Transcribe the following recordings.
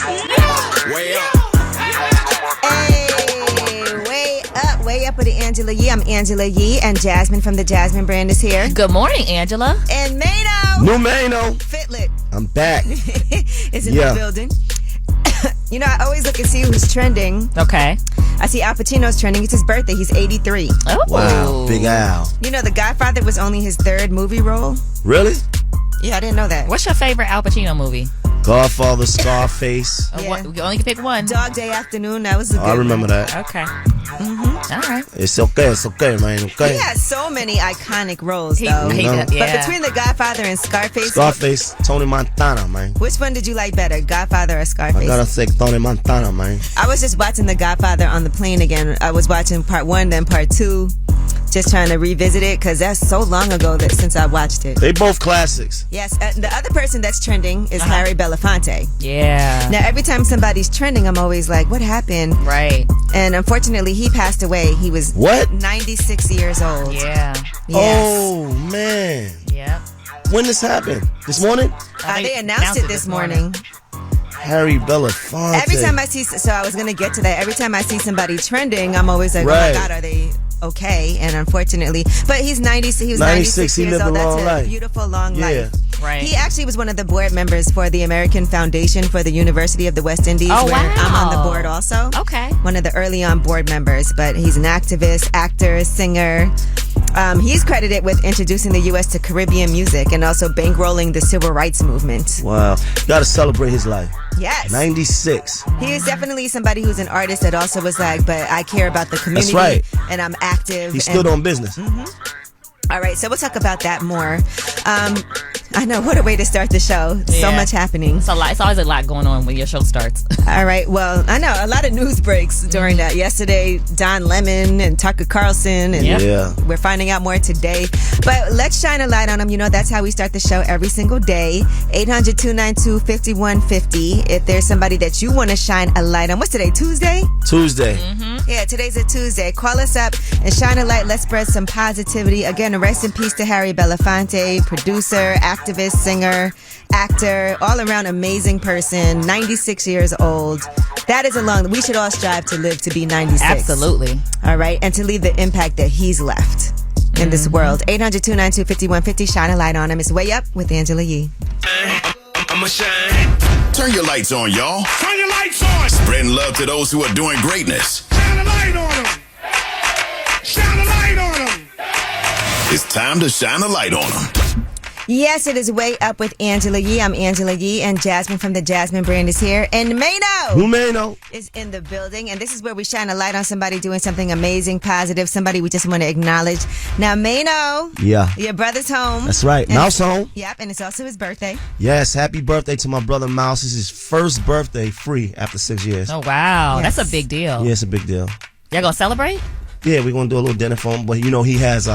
Way up. Hey, way up with the Angela Yee. I'm Angela Yee, and Jasmine from the Jasmine brand is here. Good morning, Angela. And Maino. New Maino. Fitlet. I'm back. is in the building. You know, I always look and see who's trending. Okay. I see Al Pacino's trending. It's his birthday. He's 83. Oh. Wow, Big Al. You know, The Godfather was only his third movie role. Really? Yeah, I didn't know that. What's your favorite Al Pacino movie? Godfather, Scarface. Yeah. You only can pick one. Dog Day Afternoon. That was a good I remember one. that. Okay. All right. It's okay, man. Okay. He has so many iconic roles, though. Yeah. But between The Godfather and Scarface, Tony Montana, man. which one did you like better, Godfather or Scarface? I gotta say Tony Montana, man. I was just watching The Godfather on the plane again. I was watching part 1, then part 2. Just trying to revisit it because that's so long ago since I watched it. They both classics. Yes, the other person that's trending is Harry Belafonte. Yeah. Now, every time somebody's trending, I'm always like, what happened? Right. And unfortunately, he passed away. He was 96 years old. Yeah. Yes. Oh, man. Yep. When this happened? This morning? They announced it this morning. Harry Belafonte. Every time I see, so I was going to get to that. Every time I see somebody trending, I'm always like, oh my God, are they okay? And unfortunately, but he's 90. He was 96 He years lived old. a long That's life. a beautiful long life. Right. He actually was one of the board members for the American Foundation for the University of the West Indies, Oh, where wow. I'm on the board also. Okay. One of the early on board members, but he's an activist, actor, singer. He's credited with introducing the U.S. to Caribbean music and also bankrolling the civil rights movement. Wow. Gotta celebrate his life. Yes. 96. He is definitely somebody who's an artist that also was like, but I care about the community. That's right. And I'm active. He stood on business. All right, so we'll talk about that more. I know, what a way to start the show. So Yeah. much happening. It's always a lot going on when your show starts. All right, well, I know a lot of news breaks during that. Yesterday, Don Lemon and Tucker Carlson, and Yeah. we're finding out more today. But let's shine a light on them. You know, that's how we start the show every single day. 800-292-5150. If there's somebody that you want to shine a light on. What's today, Tuesday? Tuesday. Yeah, today's a Tuesday. Call us up and shine a light. Let's spread some positivity. Again, rest in peace to Harry Belafonte, producer, activist, singer, actor, all around amazing person, 96 years old. That is we should all strive to live to be 96. Absolutely. All right, and to leave the impact that he's left in this world. 800-292-5150. Shine a light on him. It's Way Up with Angela Yee. I'ma shine. Turn your lights on, y'all. Turn your lights on. Spreading love to those who are doing greatness. Shine a light on them. Shine a light on them. It's time to shine a light on them. Yes, it is Way Up with Angela Yee. I'm Angela Yee, and Jasmine from the Jasmine brand is here. And Maino Who Maino? is in the building. And this is where we shine a light on somebody doing something amazing, positive, somebody we just want to acknowledge. Now, Maino, Yeah. your brother's home. That's right. And Mouse home. Yep, and it's also his birthday. Yes, happy birthday to my brother Mouse. This is his first birthday free after 6 years. Oh, wow. Yes. That's a big deal. Yeah, it's a big deal. Y'all gonna celebrate? Yeah, we're gonna do a little dinner for him, but you know he has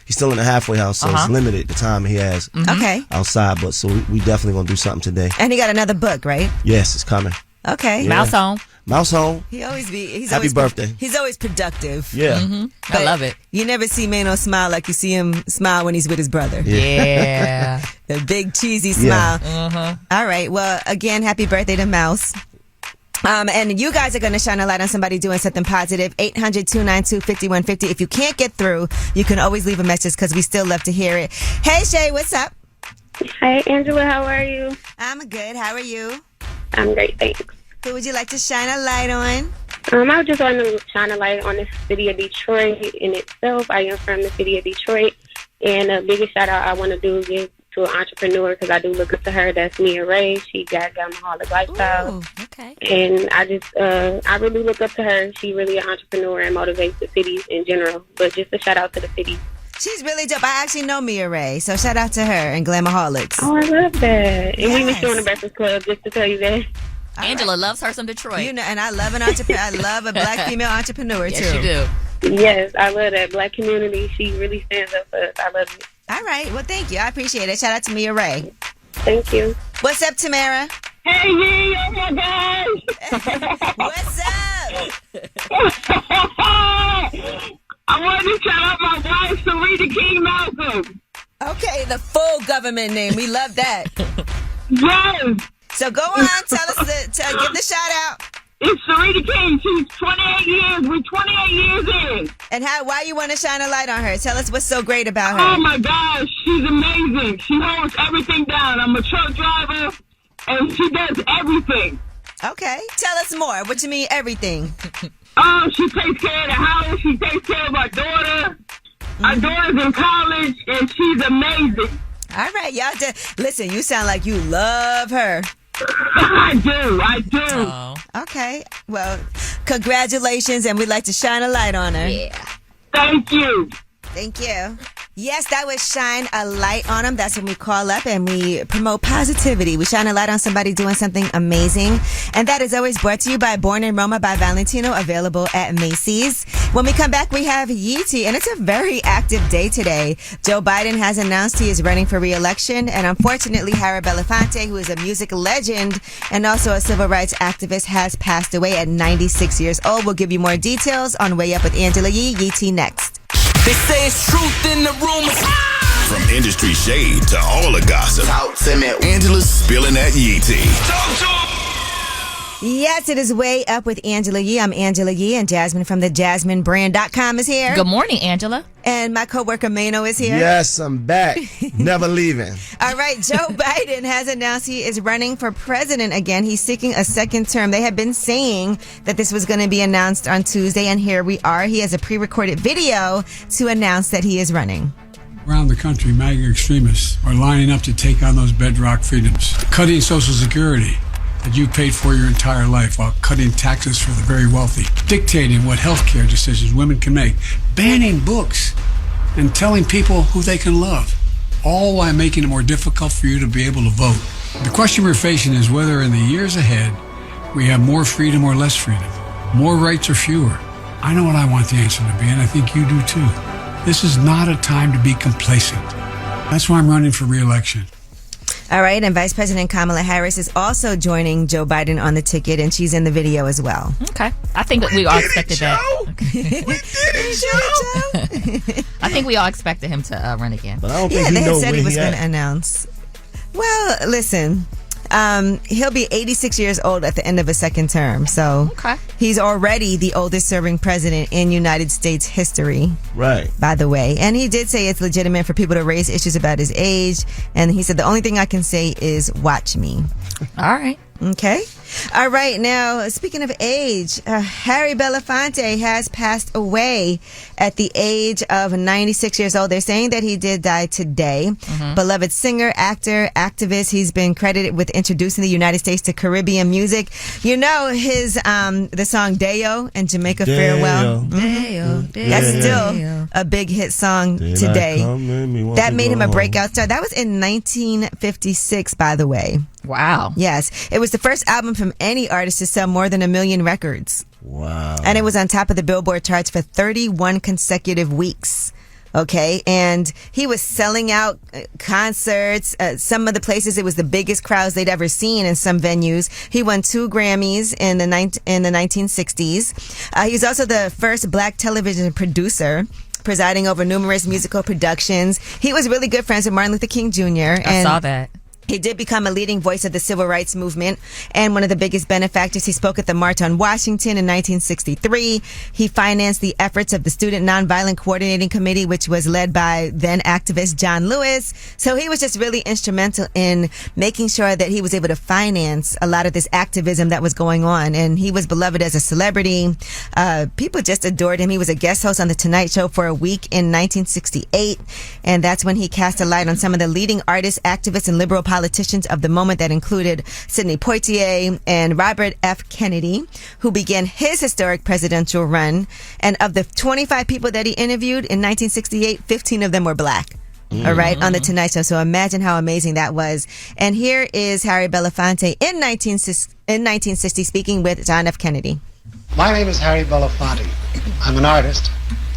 he's still in the halfway house, so it's limited the time he has Okay. outside. But so we definitely gonna do something today. And he got another book, right? Yes, it's coming. Okay. Mouse home. Mouse home. He's Happy always birthday. He's always productive. Yeah. I But love it. You never see Maino smile like you see him smile when he's with his brother. Yeah. The big cheesy smile. Yeah. All right. Well, again, happy birthday to Mouse. And you guys are going to shine a light on somebody doing something positive. 800-292-5150. If you can't get through, you can always leave a message because we still love to hear it. Hey, Shay, what's up? Hi, Angela. How are you? I'm good. How are you? I'm great, thanks. Who would you like to shine a light on? I just want to shine a light on the city of Detroit in itself. I am from the city of Detroit, and the biggest shout out I want to do is give to an entrepreneur because I do look up to her. That's Mia Ray. She got Gamaholic Lifestyle. Ooh, okay. And I really look up to her. She really an entrepreneur and motivates the cities in general. But just a shout out to the city. She's really dope. I actually know Mia Ray, so shout out to her and Glamaholics. Oh, I love that. And we Yes. miss you on the Breakfast Club, just to tell you that. Angela loves her some Detroit. You know, and I love an entrepreneur. I love a black female entrepreneur too. Yes, you do. Yes, I love that black community. She really stands up for us. I love it. All right. Well, thank you. I appreciate it. Shout out to Mia Ray. Thank you. What's up, Tamara? Hey, Yee, oh my gosh. What's up? I wanted to shout out my wife, Sarita King Malcolm. Okay, the full government name. We love that. Yes. So go on, tell us, give the shout out. It's Sarita King. She's 28 years. We're 28 years in. And why you want to shine a light on her? Tell us what's so great about Oh her. my gosh, she's amazing. She holds everything down. I'm a truck driver, and she does everything. Okay, tell us more. What you mean everything? Oh, she takes care of the house. She takes care of our daughter. Our daughter's in college, and she's amazing. All right, y'all. Listen, you sound like you love her. I do. Oh. Okay, well, congratulations, and we'd like to shine a light on her. Yeah. Thank you. Thank you. Yes, that was Shine a Light on Them. That's when we call up and we promote positivity. We shine a light on somebody doing something amazing. And that is always brought to you by Born in Roma by Valentino, available at Macy's. When we come back, we have Yeetie, and it's a very active day today. Joe Biden has announced he is running for re-election, and unfortunately, Harry Belafonte, who is a music legend and also a civil rights activist, has passed away at 96 years old. We'll give you more details on Way Up with Angela Yee. Yeetie next. They say it's truth in the rumors. From industry shade to all the gossip. Talk to me. Angela's spilling that Yee tea. Talk to him. Yes, it is Way Up with Angela Yee. I'm Angela Yee, and Jasmine from the JasmineBrand.com is here. Good morning, Angela. And my coworker Maino is here. Yes, I'm back. Never leaving. All right, Joe Biden has announced he is running for president again. He's seeking a second term. They have been saying that this was going to be announced on Tuesday, and here we are. He has a pre-recorded video to announce that he is running. Around the country, MAGA extremists are lining up to take on those bedrock freedoms, cutting Social Security that you paid for your entire life while cutting taxes for the very wealthy, dictating what health care decisions women can make, banning books, and telling people who they can love, all while making it more difficult for you to be able to vote. The question we're facing is whether in the years ahead we have more freedom or less freedom, more rights or fewer. I know what I want the answer to be, and I think you do too. This is not a time to be complacent. That's why I'm running for re-election. All right, and Vice President Kamala Harris is also joining Joe Biden on the ticket, and she's in the video as well. Okay. I think that we all expected that. I think we all expected him to run again. But I don't Yeah, think they he had knows said where he was he going to at. announce. Well, listen, he'll be 86 years old at the end of a second term, so Okay. he's already the oldest serving president in United States history. Right. By the way. And he did say it's legitimate for people to raise issues about his age. And he said the only thing I can say is watch me. All right. Okay. All right. Now, speaking of age, Harry Belafonte has passed away at the age of 96 years old. They're saying that he did die today. Beloved singer, actor, activist. He's been credited with introducing the United States to Caribbean music. You know his the song Deo and Jamaica Farewell. Deo, That's still a big hit song today. That made him a breakout star. That was in 1956, by the way. Wow. Yes. It was the first album from any artist to sell more than 1 million records. Wow. And it was on top of the Billboard charts for 31 consecutive weeks. Okay. And he was selling out concerts. Some of the places, it was the biggest crowds they'd ever seen in some venues. He won 2 Grammys in the 1960s. He was also the first black television producer, presiding over numerous musical productions. He was really good friends with Martin Luther King Jr. I saw that. He did become a leading voice of the civil rights movement and one of the biggest benefactors. He spoke at the March on Washington in 1963. He financed the efforts of the Student Nonviolent Coordinating Committee, which was led by then activist John Lewis. So he was just really instrumental in making sure that he was able to finance a lot of this activism that was going on. And he was beloved as a celebrity. People just adored him. He was a guest host on The Tonight Show for a week in 1968. And that's when he cast a light on some of the leading artists, activists, and liberal politicians of the moment that included Sidney Poitier and Robert F. Kennedy, who began his historic presidential run. And of the 25 people that he interviewed in 1968, 15 of them were black. All right, on The Tonight Show. So imagine how amazing that was. And here is Harry Belafonte in 1960 speaking with John F. Kennedy. My name is Harry Belafonte. I'm an artist,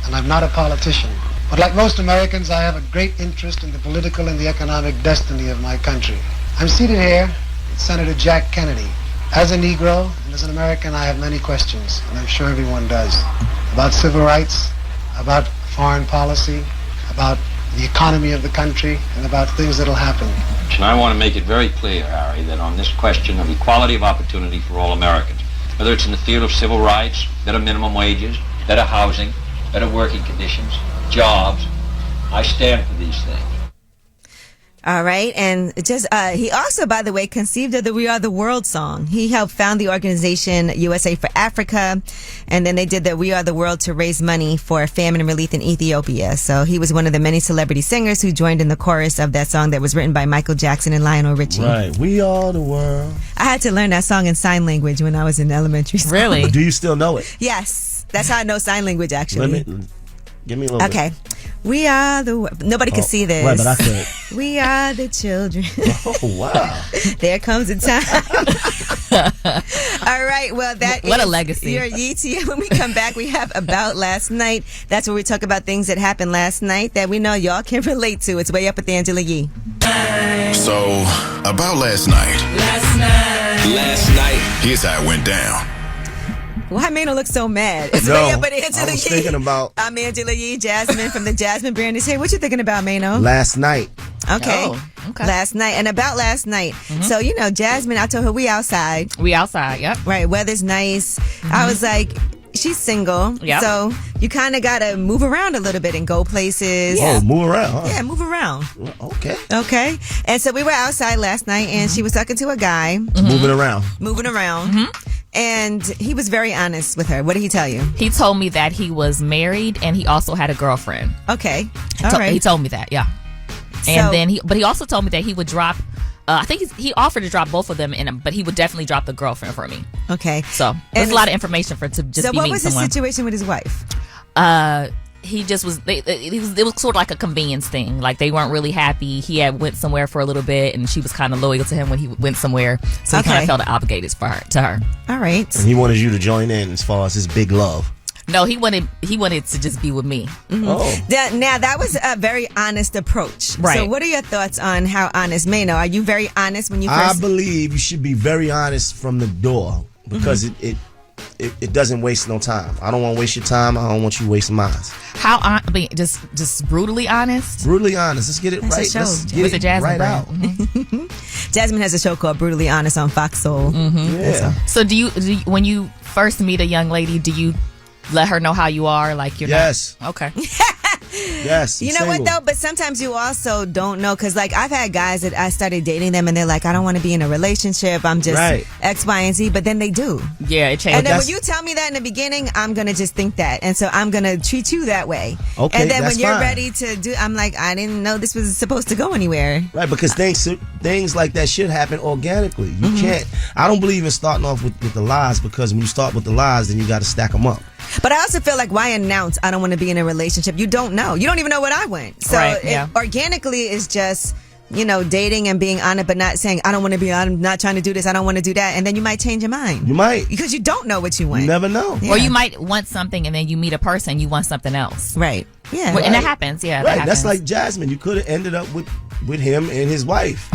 and I'm not a politician. But like most Americans, I have a great interest in the political and the economic destiny of my country. I'm seated here with Senator Jack Kennedy. As a Negro and as an American, I have many questions, and I'm sure everyone does, about civil rights, about foreign policy, about the economy of the country, and about things that'll happen And I want to make it very clear, Harry, that on this question of equality of opportunity for all Americans, whether it's in the field of civil rights, better minimum wages, better housing, better working conditions, jobs, I stand for these things. All right. And just, he also, by the way, conceived of the We Are the World song. He helped found the organization USA for Africa. And then they did the We Are the World to raise money for famine relief in Ethiopia. So he was one of the many celebrity singers who joined in the chorus of that song that was written by Michael Jackson and Lionel Richie. Right. We are the world. I had to learn that song in sign language when I was in elementary school. Really? Do you still know it? Yes. That's how I know sign language, actually. Give me a little Okay. We are the world. Nobody can see this. Right, but I could. We are the children. Oh, wow. There comes a time. All right. Well, what a legacy. Your Yeetie. When we come back, we have About Last Night. That's where we talk about things that happened last night that we know y'all can relate to. It's Way Up with Angela Yee. So, about last night. Last night. Here's how it went down. Why Maino look so mad? It's No, Way Up with Angela I was Yee. thinking about... I'm Angela Yee, Jasmine from the Jasmine brand is here. What you thinking about, Maino? Last night. Okay. Oh, okay. Last night. And about last night. Mm-hmm. So, you know, Jasmine, I told her we outside. We outside, yep. Right. Weather's nice. I was like, she's single. Yep. So you kind of got to move around a little bit and go places. Oh, move around, huh? Yeah, move around. Okay. Okay. And so we were outside last night and she was talking to a guy. Moving around. Moving around. And he was very honest with her. What did he tell you? He told me that he was married and he also had a girlfriend. Okay. All right. He told me that, yeah. And then he also told me that he would drop. I think he offered to drop both of them, but he would definitely drop the girlfriend for me. Okay. So there's a lot of information to just so be what meeting was someone. his situation with his wife? He just was. It was sort of like a convenience thing. Like they weren't really happy. He had went somewhere for a little bit, and she was kind of loyal to him when he went somewhere. So he kind of felt obligated to her. All right. And he wanted you to join in as far as his big love. No, he wanted to just be with me. Oh. Now that was a very honest approach. Right. So what are your thoughts on how honest? Maino, are you very honest when you first? I believe you should be very honest from the door because it doesn't waste no time. I don't want to waste your time. I don't want you wasting mine. Just brutally honest. Brutally honest. Let's get it That's right. a show. Let's get With the it Jasmine right brand. out. Jasmine has a show called Brutally Honest on Fox Soul. Yeah. So do you when you first meet a young lady, do you let her know how you are? Like you're Yes. not okay. Yes. You know what though? But sometimes you also don't know because like I've had guys that I started dating them and they're like, I don't want to be in a relationship. I'm just X, Y, and Z. But then they do. Yeah, it changes. And then when you tell me that in the beginning, I'm gonna just think that, and so I'm gonna treat you that way. Okay, and then that's when you're fine. ready to do, I'm like, I didn't know this was supposed to go anywhere. Right, because things like that should happen organically. You can't. I don't believe in starting off with the lies because when you start with the lies, then you got to stack them up. But I also feel like why announce I don't want to be in a relationship? You don't know. You don't even know what I want. So organically is just, you know, dating and being honest, but not saying I don't want to be. I'm not trying to do this. I don't want to do that. And then you might change your mind. You might because you don't know what you want. You never know. Or you might want something and then you meet a person you want something else. Right. Yeah. And that happens. Yeah. Right. That's like Jasmine. You could have ended up with him and his wife.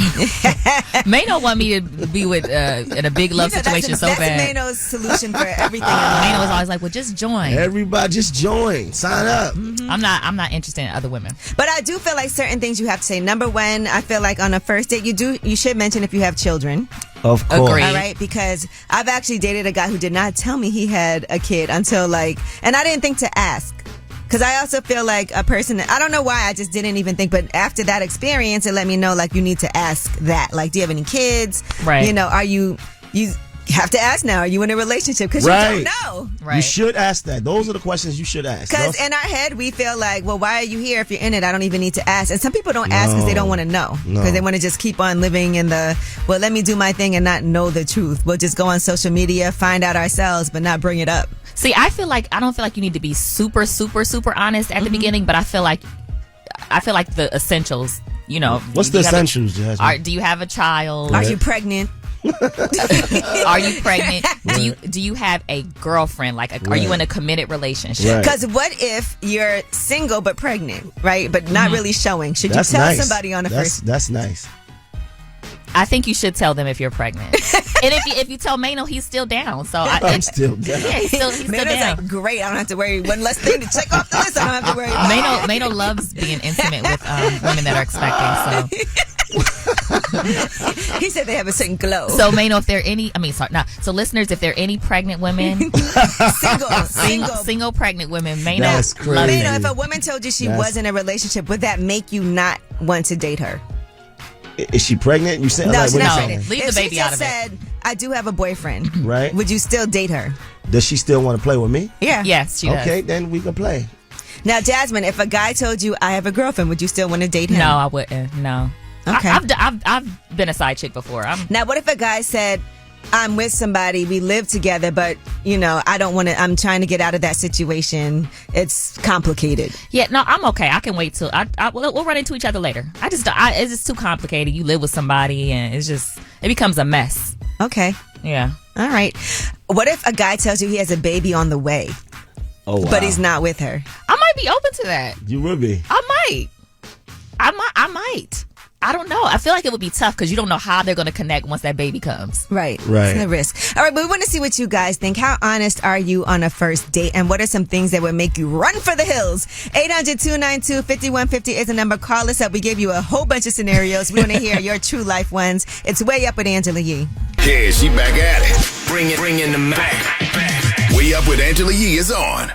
Maino want me to be with in a big love situation so bad. That's Maino's solution for everything. Maino was always like, "Well, just join. Everybody, just join. Sign up." I'm not interested in other women. But I do feel like certain things you have to say. Number one, I feel like on a first date, you should mention if you have children. Of course. Agreed. All right, because I've actually dated a guy who did not tell me he had a kid until and I didn't think to ask. Because I also feel like a person, I don't know why, I just didn't even think, but after that experience, it let me know, like, you need to ask that. Like, do you have any kids? Right. You know, you have to ask now, are you in a relationship? Because you don't know. Right. You should ask that. Those are the questions you should ask. Because in our head, we feel like, well, why are you here if you're in it? I don't even need to ask. And some people don't ask because they don't want to know. Because they want to just keep on living in well, let me do my thing and not know the truth. We'll just go on social media, find out ourselves, but not bring it up. See, I don't feel like you need to be super, super, super honest at the beginning, but I feel like the essentials, you know. What's the essentials, Jasmine? Do you have a child? Are you pregnant? Are you pregnant? Do you have a girlfriend? Like, are you in a committed relationship? Because what if you're single but pregnant, right? But not really showing. Should you tell somebody on the first? That's nice. I think you should tell them if you're pregnant. And if you tell Maino, he's still down. So I'm still down. Yeah, he's still down. Like, great, I don't have to worry. One less thing to check off the list. I don't have to worry about. Maino loves being intimate with women that are expecting. So He said they have a certain glow. So, Maino, if there are any, so listeners, if there are any pregnant women, single pregnant women, Maino, That's crazy. Maino, if a woman told you she was in a relationship, would that make you not want to date her? Is she pregnant? You said No, like, she's what not you pregnant. Leave If the baby she out just of it. said, I do have a boyfriend, Right. would you still date her? Does she still want to play with me? Yeah. Yes, she does. Okay, then we can play. Now, Jasmine, if a guy told you I have a girlfriend, would you still want to date him? No, I wouldn't. No. Okay. I've been a side chick before. Now, what if a guy said, I'm with somebody, we live together, but, you know, I don't want to, I'm trying to get out of that situation. It's complicated. Yeah, no, I'm okay. I can wait till we'll run into each other later. It's just too complicated. You live with somebody and it becomes a mess. Okay. Yeah. All right. What if a guy tells you he has a baby on the way, but he's not with her? I might be open to that. You would be. I might. I don't know. I feel like it would be tough because you don't know how they're going to connect once that baby comes. Right. Right. It's a risk. All right, but we want to see what you guys think. How honest are you on a first date? And what are some things that would make you run for the hills? 800-292-5150 is the number. Call us up. We gave you a whole bunch of scenarios. We want to hear your true life ones. It's Way Up with Angela Yee. Yeah, she back at it. Bring in the Mac. Way Up with Angela Yee is on.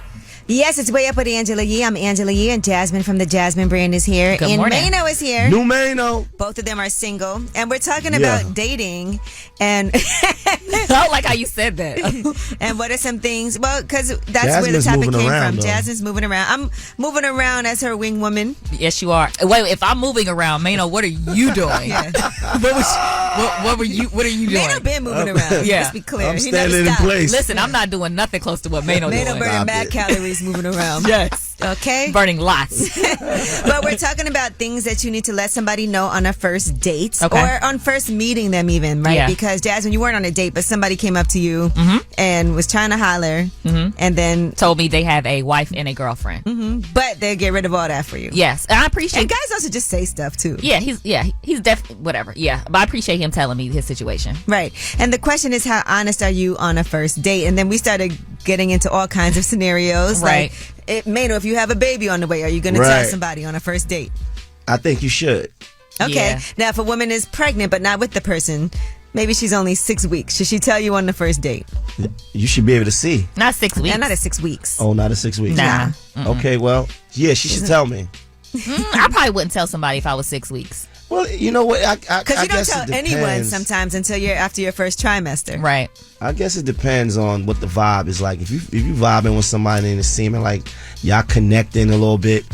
Yes, it's Way Up with Angela Yee. I'm Angela Yee, and Jasmine from the Jasmine brand is here. Good and morning. Maino is here. New Maino. Both of them are single. And we're talking about dating. And I don't like how you said that. and what are some things? Well, because that's Jasmine's where the topic moving came around, from. though. Jasmine's moving around. I'm moving around as her wing woman. Yes, you are. Wait, if I'm moving around, Maino, what are you doing? Yeah. What are you doing? Maino been moving around. Yeah. Let's be clear. I'm He never standing in stopped. place. Listen, I'm not doing nothing close to what Maino Maino doing. burning Stop mad it. calories moving around. Yes. Okay. Burning lots. But we're talking about things that you need to let somebody know on a first date Okay. or on first meeting them even, right? Yeah. Because Jasmine, you weren't on a date, but somebody came up to you and was trying to holler and then, Told me they have a wife and a girlfriend. but they'll get rid of all that for you. Yes. And I appreciate And guys also just say stuff too. Yeah, he's definitely whatever. Yeah. But I appreciate him telling me his situation. Right. And the question is, how honest are you on a first date? And then we started getting into all kinds of scenarios. Right. Like, Maino, if you have a baby on the way, are you going to tell Right. somebody on a first date? I think you should. Okay. Yeah. Now, if a woman is pregnant but not with the person, maybe she's only 6 weeks. Should she tell you on the first date? You should be able to see. Not 6 weeks. And not at 6 weeks. Oh, not at 6 weeks. Nah. Okay, well, yeah, she should tell me. I probably wouldn't tell somebody if I was 6 weeks. Well, you know what? Because you don't guess tell it anyone depends. sometimes until you're after your first trimester. Right. I guess it depends on what the vibe is like. If you vibing with somebody and it's seeming like y'all connecting a little bit,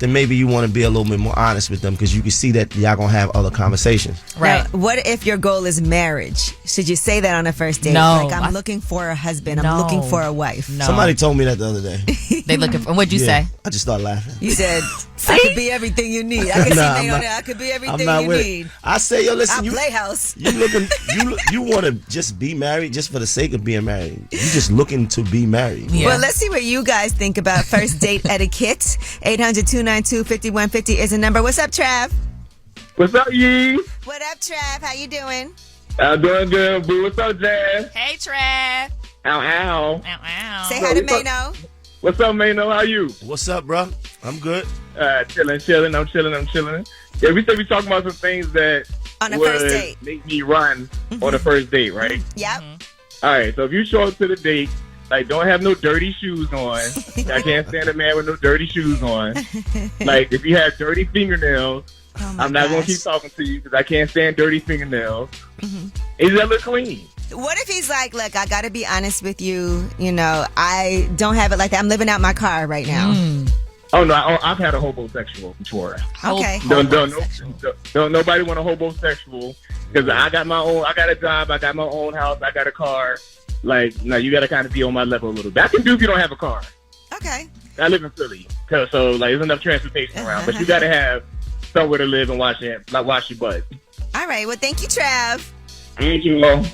then maybe you want to be a little bit more honest with them because you can see that y'all gonna have other conversations. Right. Now, what if your goal is marriage? Should you say that on a first date? No. Like, I'm looking for a husband. I'm No. looking for a wife. No. Somebody told me that the other day. They looking for. What'd you Yeah. say? I just started laughing. You said, I could be everything you need. I can Nah, see I'm Maino not- there. I could be I'm everything not you with need. it. I say, yo, listen, I'll you play house. you looking you want to just be married just for the sake of being married. You just looking to be married. Yeah. Well, let's see what you guys think about first date etiquette. 800-292-5150 is the number. What's up, Trav? What's up, Yee? What up, Trav? How you doing? I'm doing good, boo. What's up, Jazz? Hey, Trav. Ow, ow. Ow, ow. Say hi to Maino. What's up, Maino? How you? What's up, bro? I'm good. Chilling. I'm chilling. Yeah, we said we talking about some things that On a would first date. make me run on a first date, right? Yep. All right, so if you show up to the date, like, don't have no dirty shoes on. I can't stand a man with no dirty shoes on. Like, if you have dirty fingernails, Oh my I'm not going gosh. to keep talking to you because I can't stand dirty fingernails. Is that look clean? What if he's like, look, I got to be honest with you. You know, I don't have it like that. I'm living out my car right now. Oh, no, I've had a homosexual before. Okay. Don't nobody want a homosexual because I got my own. I got a job. I got my own house. I got a car. Like, no, you got to kind of be on my level a little bit. I can do if you don't have a car. Okay. I live in Philly, so like there's enough transportation around, but you got to have somewhere to live and wash your butt. All right. Well, thank you, Trav. Thank you all.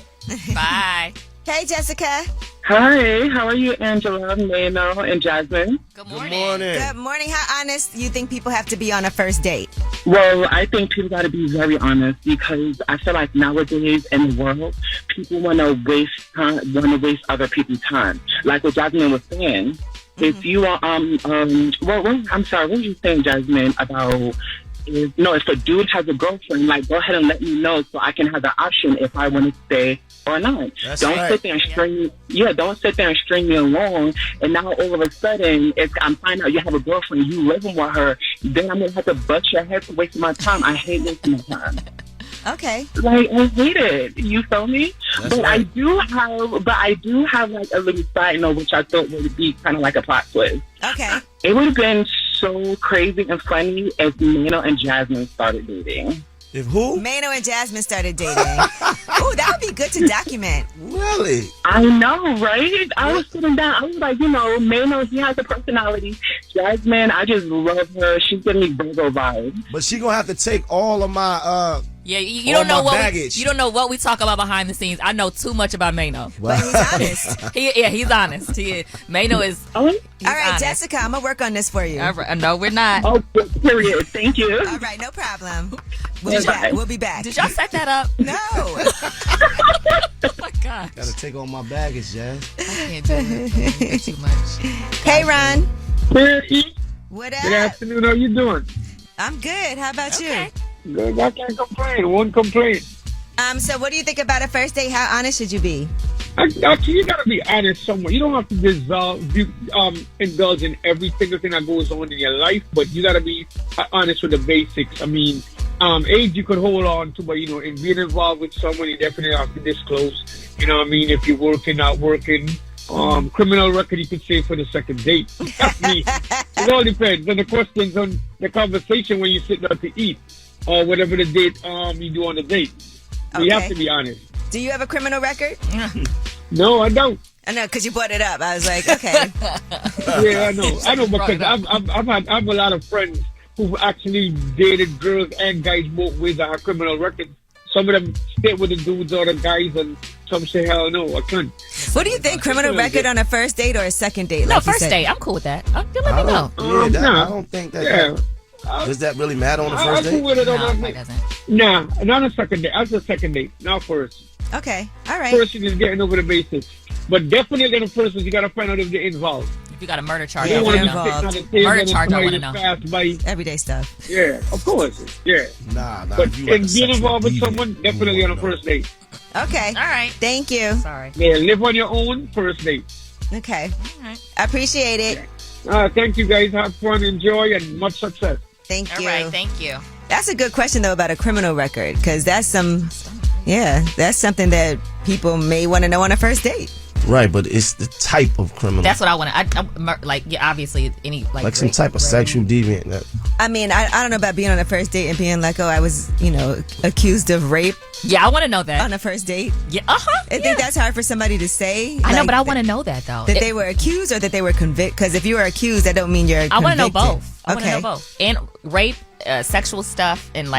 Bye. Hey, Jessica. Hi, how are you, Angela, Maino, and Jasmine? Good morning. Good morning. Good morning. How honest do you think people have to be on a first date? Well, I think people got to be very honest because I feel like nowadays in the world, people want to waste other people's time. Like what Jasmine was saying, if you are, I'm sorry, what were you saying, Jasmine, about is, no, if a dude has a girlfriend, like, go ahead and let me know so I can have the option if I want to stay or not. Don't sit there and string don't sit there and string me along, and now all of a sudden, if I'm finding out you have a girlfriend, you living with her, then I'm going to have to bust your head for wasting my time. I hate wasting my time. Okay. Like, I hate it. You feel me? But I do have like a little side note, which I thought would be kind of like a plot twist. Okay. It would have been so crazy and funny if Maino and Jasmine started dating. If who? Maino and Jasmine started dating. Ooh, that would be good to document. Really? I know, right? I was sitting down. I was like, Maino, he has a personality. Jasmine, I just love her. She's giving me Virgo vibes. But she gonna have to take all of my you don't know baggage. you don't know what we talk about behind the scenes. I know too much about Maino. But he's honest. He's honest. He is. Maino is. All right, honest. Jessica, I'm gonna work on this for you. All right. No, we're not. Oh, period. Thank you. All right, no problem. We'll be back. Did y'all set that up? No. Oh my God. Gotta take all my baggage, Jazz. I can't do it. Too much. Hey, Ron. Hey, What up? good afternoon. How you doing? I'm good. How about you? Good. I can't complain. One complaint. So what do you think about a first date? How honest should you be? Actually, you gotta be honest somewhere. You don't have to indulge in every single thing that goes on in your life, but you gotta be honest with the basics. I mean, age you could hold on to, but in being involved with someone, you definitely have to disclose. You know what I mean? If you're working, not working. Criminal record, you could say for the second date. I mean, it all depends on the questions on the conversation when you sit down to eat, or whatever the date you do on the date. So you have to be honest. Do you have a criminal record? No, I don't. I know, because you brought it up. I was like, okay. Yeah, I know because I have a lot of friends who've actually dated girls and guys both ways that have criminal records. Some of them stay with the dudes or the guys, and some say, hell no, I can't. What do you think? Criminal record on a first date or a second date? No, like first date. I'm cool with that. You let me know. I don't think that. Does that really matter on the first date? With it No, on it doesn't. Nah, not a second date. That's a second date, not first. Okay, all right. First, you're just getting over the basics. But definitely on the first one, you got to find out if they're involved. If you got a murder charge, You don't I want want to to be know. sitting on the table Murder and charge, I somebody want to know. just pass by. Everyday stuff. Yeah, of course. Yeah. Nah. But if you like and a being sexual involved with deviant, someone, definitely on a first date. Okay. All right. Thank you. Sorry. Yeah, live on your own first date. Okay. All right. I appreciate it. Thank you guys. Have fun, enjoy, and much success. Thank All you. right. Thank you. That's a good question, though, about a criminal record, because that's that's something that people may want to know on a first date. Right, but it's the type of criminal. That's what I want to. Obviously, any like some type of sexual deviant. I mean, I don't know about being on a first date and being like, oh, I was, accused of rape. Yeah, I want to know that on a first date. Yeah, I think that's hard for somebody to say. I know, but I want to know that though. That they were accused or that they were convicted. Because if you were accused, that don't mean you're convicted. I want to know both. I want to know both. And rape, sexual stuff, and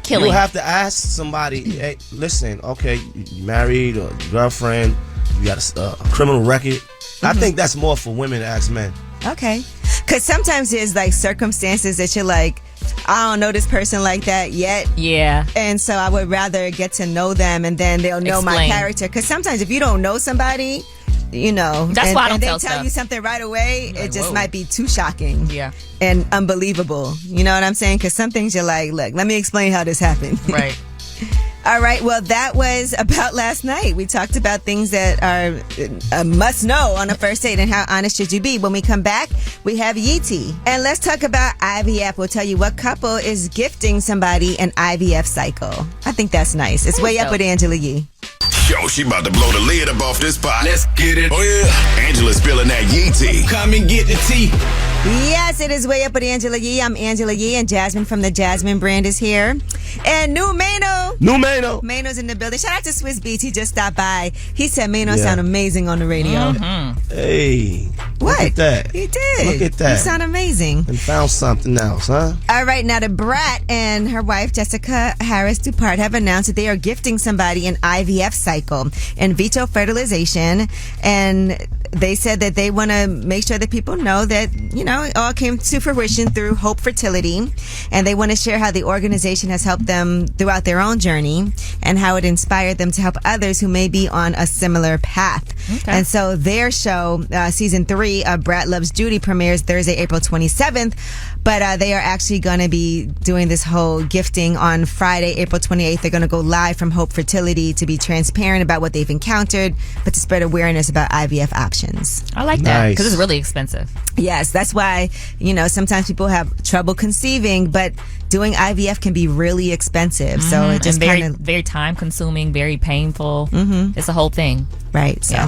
killing. You have to ask somebody. Hey, listen, okay, you married or girlfriend. You got a criminal record. Mm-hmm. I think that's more for women to ask men. Okay. Because sometimes there's circumstances that you're like, I don't know this person like that yet. Yeah. And so I would rather get to know them and then they'll know my character. Because sometimes if you don't know somebody, that's why I don't and they tell tell you something right away, it just might be too shocking. Yeah. And unbelievable. You know what I'm saying? Because some things you're like, look, let me explain how this happened. Right. All right, well, that was about last night. We talked about things that are a must know on a first date and how honest should you be. When we come back, we have Yeetie. And let's talk about IVF. We'll tell you what couple is gifting somebody an IVF cycle. I think that's nice. It's Way Up with Angela Yee. Yo, she about to blow the lid up off this pot. Let's get it. Oh, yeah. Angela's spilling that Yee tea. Come and get the tea. Yes, it is Way Up with Angela Yee. I'm Angela Yee, and Jasmine from the Jasmine brand is here. And new Maino. Maino's in the building. Shout out to Swiss Beats. He just stopped by. He said Maino sound amazing on the radio. Mm-hmm. Hey. What? Look at that. He did. Look at that. You sound amazing. And found something else, huh? All right, now the Brat and her wife, Jessica Harris Dupart, have announced that they are gifting somebody an IVF cycle in vitro fertilization. And they said that they want to make sure that people know that, it all came to fruition through Hope Fertility. And they want to share how the organization has helped them throughout their own journey and how it inspired them to help others who may be on a similar path. Okay. And so their show, season 3 of Brat Loves Judy, premieres Thursday, April 27th. But they are actually going to be doing this whole gifting on Friday, April 28th. They're going to go live from Hope Fertility to be transparent about what they've encountered, but to spread awareness about IVF options. I like that because it's really expensive. Yes, that's why, sometimes people have trouble conceiving, but doing IVF can be really expensive. So it just very time consuming, very painful. It's a whole thing. Right. So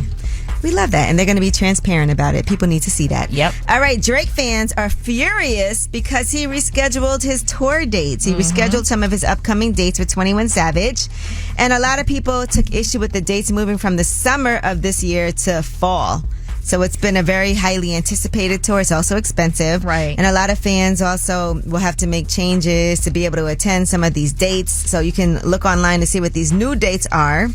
we love that. And they're going to be transparent about it. People need to see that. Yep. All right. Drake fans are furious because he rescheduled his tour dates. He rescheduled some of his upcoming dates with 21 Savage. And a lot of people took issue with the dates moving from the summer of this year to fall. So it's been a very highly anticipated tour. It's also expensive. Right. And a lot of fans also will have to make changes to be able to attend some of these dates. So you can look online to see what these new dates are.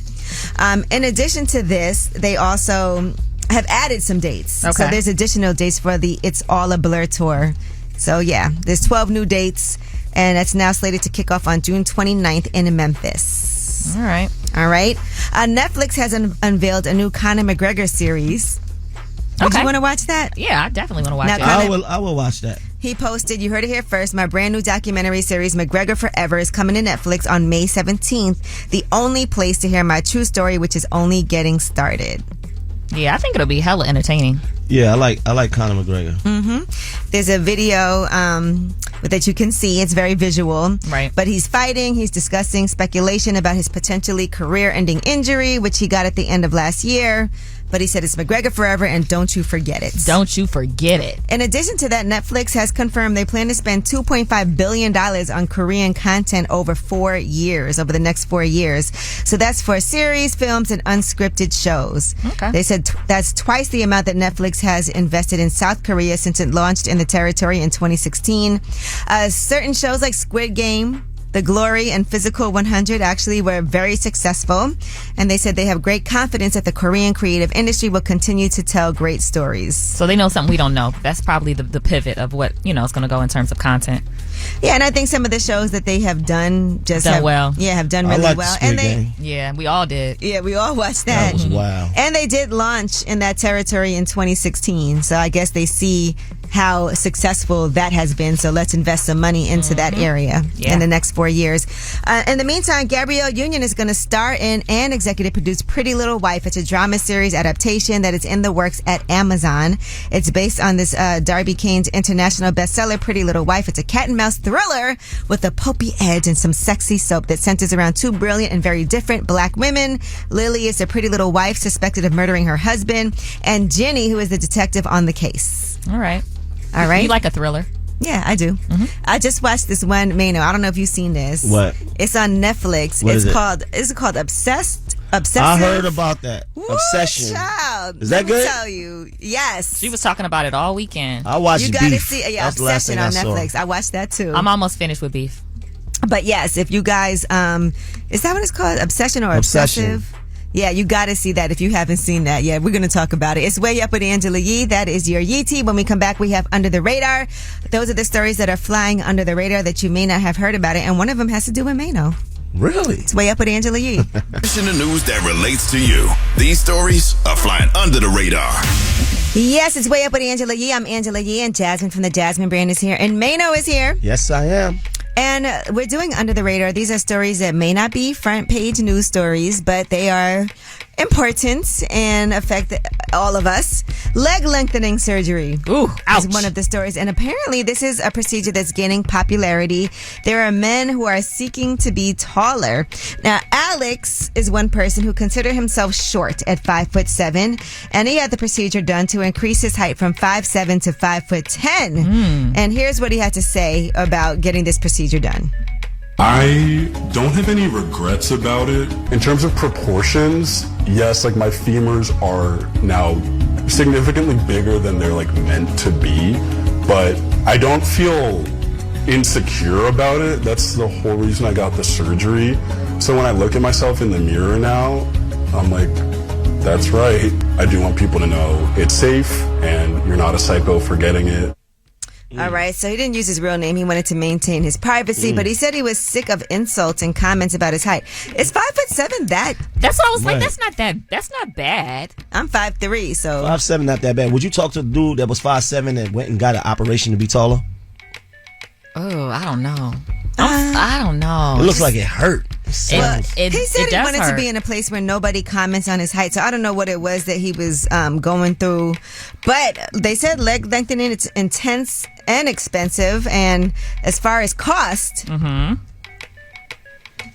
In addition to this, they also have added some dates. Okay. So there's additional dates for the It's All a Blur tour. So yeah, there's 12 new dates, and it's now slated to kick off on June 29th in Memphis. All right. Netflix has unveiled a new Conor McGregor series. Would you want to watch that? Yeah, I definitely want to watch it. I will watch that. He posted, you heard it here first, my brand new documentary series, McGregor Forever, is coming to Netflix on May 17th. The only place to hear my true story, which is only getting started. Yeah, I think it'll be hella entertaining. Yeah, I like Conor McGregor. There's a video that you can see. It's very visual. Right. But he's fighting. He's discussing speculation about his potentially career-ending injury, which he got at the end of last year. But he said it's McGregor Forever, and don't you forget it. Don't you forget it. In addition to that, Netflix has confirmed they plan to spend $2.5 billion on Korean content over the next 4 years. So that's for series, films, and unscripted shows. Okay. They said that's twice the amount that Netflix has invested in South Korea since it launched in the territory in 2016. Certain shows like Squid Game, The Glory, and Physical 100 actually were very successful, and they said they have great confidence that the Korean creative industry will continue to tell great stories. So they know something we don't know. That's probably the pivot of what is going to go in terms of content. Yeah, and I think some of the shows that they have done well. Yeah, have done really well. Squid Game. Yeah, we all did. Yeah, we all watched that. That was wow. And they did launch in that territory in 2016, so I guess they see how successful that has been, so let's invest some money into that area in the next 4 years. In the meantime, Gabrielle Union is going to star in and executive produce Pretty Little Wife. It's a drama series adaptation that is in the works at Amazon. It's based on this Darby Kane's international bestseller, Pretty Little Wife. It's a cat and mouse thriller with a pulpy edge and some sexy soap that centers around two brilliant and very different black women. Lily is a pretty little wife suspected of murdering her husband, and Jenny, who is the detective on the case. All right. You like a thriller? Yeah, I do. I just watched this one, Maino. I don't know if you've seen this. What? It's on Netflix. What is it? Is it called Obsessed? Obsessive? I heard about that. Woo, Obsession. Child. Is that good? Let me tell you. Yes. She was talking about it all weekend. I watched You Beef. gotta see That's the last Obsession thing on I Netflix. saw. I watched that too. I'm almost finished with Beef. But yes, if you guys is that what it's called? Obsession or Obsession. Obsessive? Yeah, you got to see that if you haven't seen that yet. We're going to talk about it. It's Way Up with Angela Yee. That is your Yee Tea. When we come back, we have Under the Radar. Those are the stories that are flying under the radar that you may not have heard about it. And one of them has to do with Maino. Really? It's Way Up with Angela Yee. Listen to news that relates to you. These stories are flying under the radar. Yes, it's Way Up with Angela Yee. I'm Angela Yee, and Jasmine from the Jasmine brand is here. And Maino is here. Yes, I am. And we're doing Under the Radar. These are stories that may not be front page news stories, but they are important and affect all of us. Leg lengthening surgery. Ooh, ouch. Is one of the stories. And apparently this is a procedure that's gaining popularity. There are men who are seeking to be taller. Now, Alex is one person who considered himself short at 5'7", and he had the procedure done to increase his height from 5'7" to 5'10". And here's what he had to say about getting this procedure done. I don't have any regrets about it. In terms of proportions, yes, like my femurs are now significantly bigger than they're like meant to be, but I don't feel insecure about it. That's the whole reason I got the surgery. So when I look at myself in the mirror now, I'm like, that's right. I do want people to know it's safe and you're not a psycho for getting it. All right, so he didn't use his real name. He wanted to maintain his privacy, but he said he was sick of insults and comments about his height. Is 5'7" that? That's what I was like. That's not bad. I'm 5'3", so 5'7" not that bad. Would you talk to a dude that was 5'7" and went and got an operation to be taller? Oh, I don't know. I don't know. It looks like it hurt. he said he wanted to be in a place where nobody comments on his height. So I don't know what it was that he was going through. But they said leg lengthening, it's intense and expensive. And as far as cost...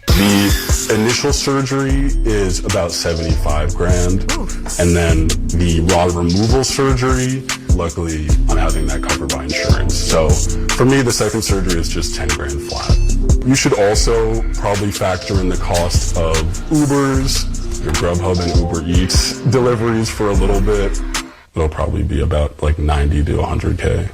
The initial surgery is about $75,000. And then the rod removal surgery, luckily I'm having that covered by insurance. So for me, the second surgery is just $10,000 flat. You should also probably factor in the cost of Ubers, your Grubhub and Uber Eats deliveries for a little bit. It'll probably be about like $90,000 to $100,000.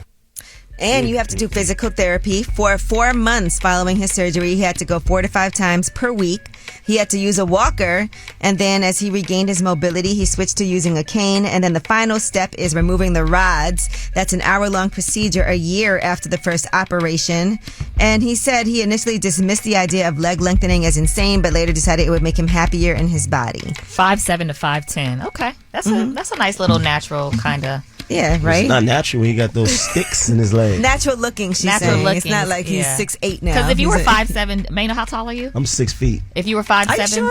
And you have to do physical therapy for 4 months following his surgery. He had to go 4 to 5 times per week. He had to use a walker. And then as he regained his mobility, he switched to using a cane. And then the final step is removing the rods. That's an hour-long procedure a year after the first operation. And he said he initially dismissed the idea of leg lengthening as insane, but later decided it would make him happier in his body. 5'7" to 5'10". Okay. That's a nice little natural kind of... Yeah, right? It's not natural when he got those sticks in his leg. Natural looking, she's saying. It's not like he's 6'8" now. Because if you were 5'7", Maino, how tall are you? I'm 6 feet. If you were 5'7", are you sure?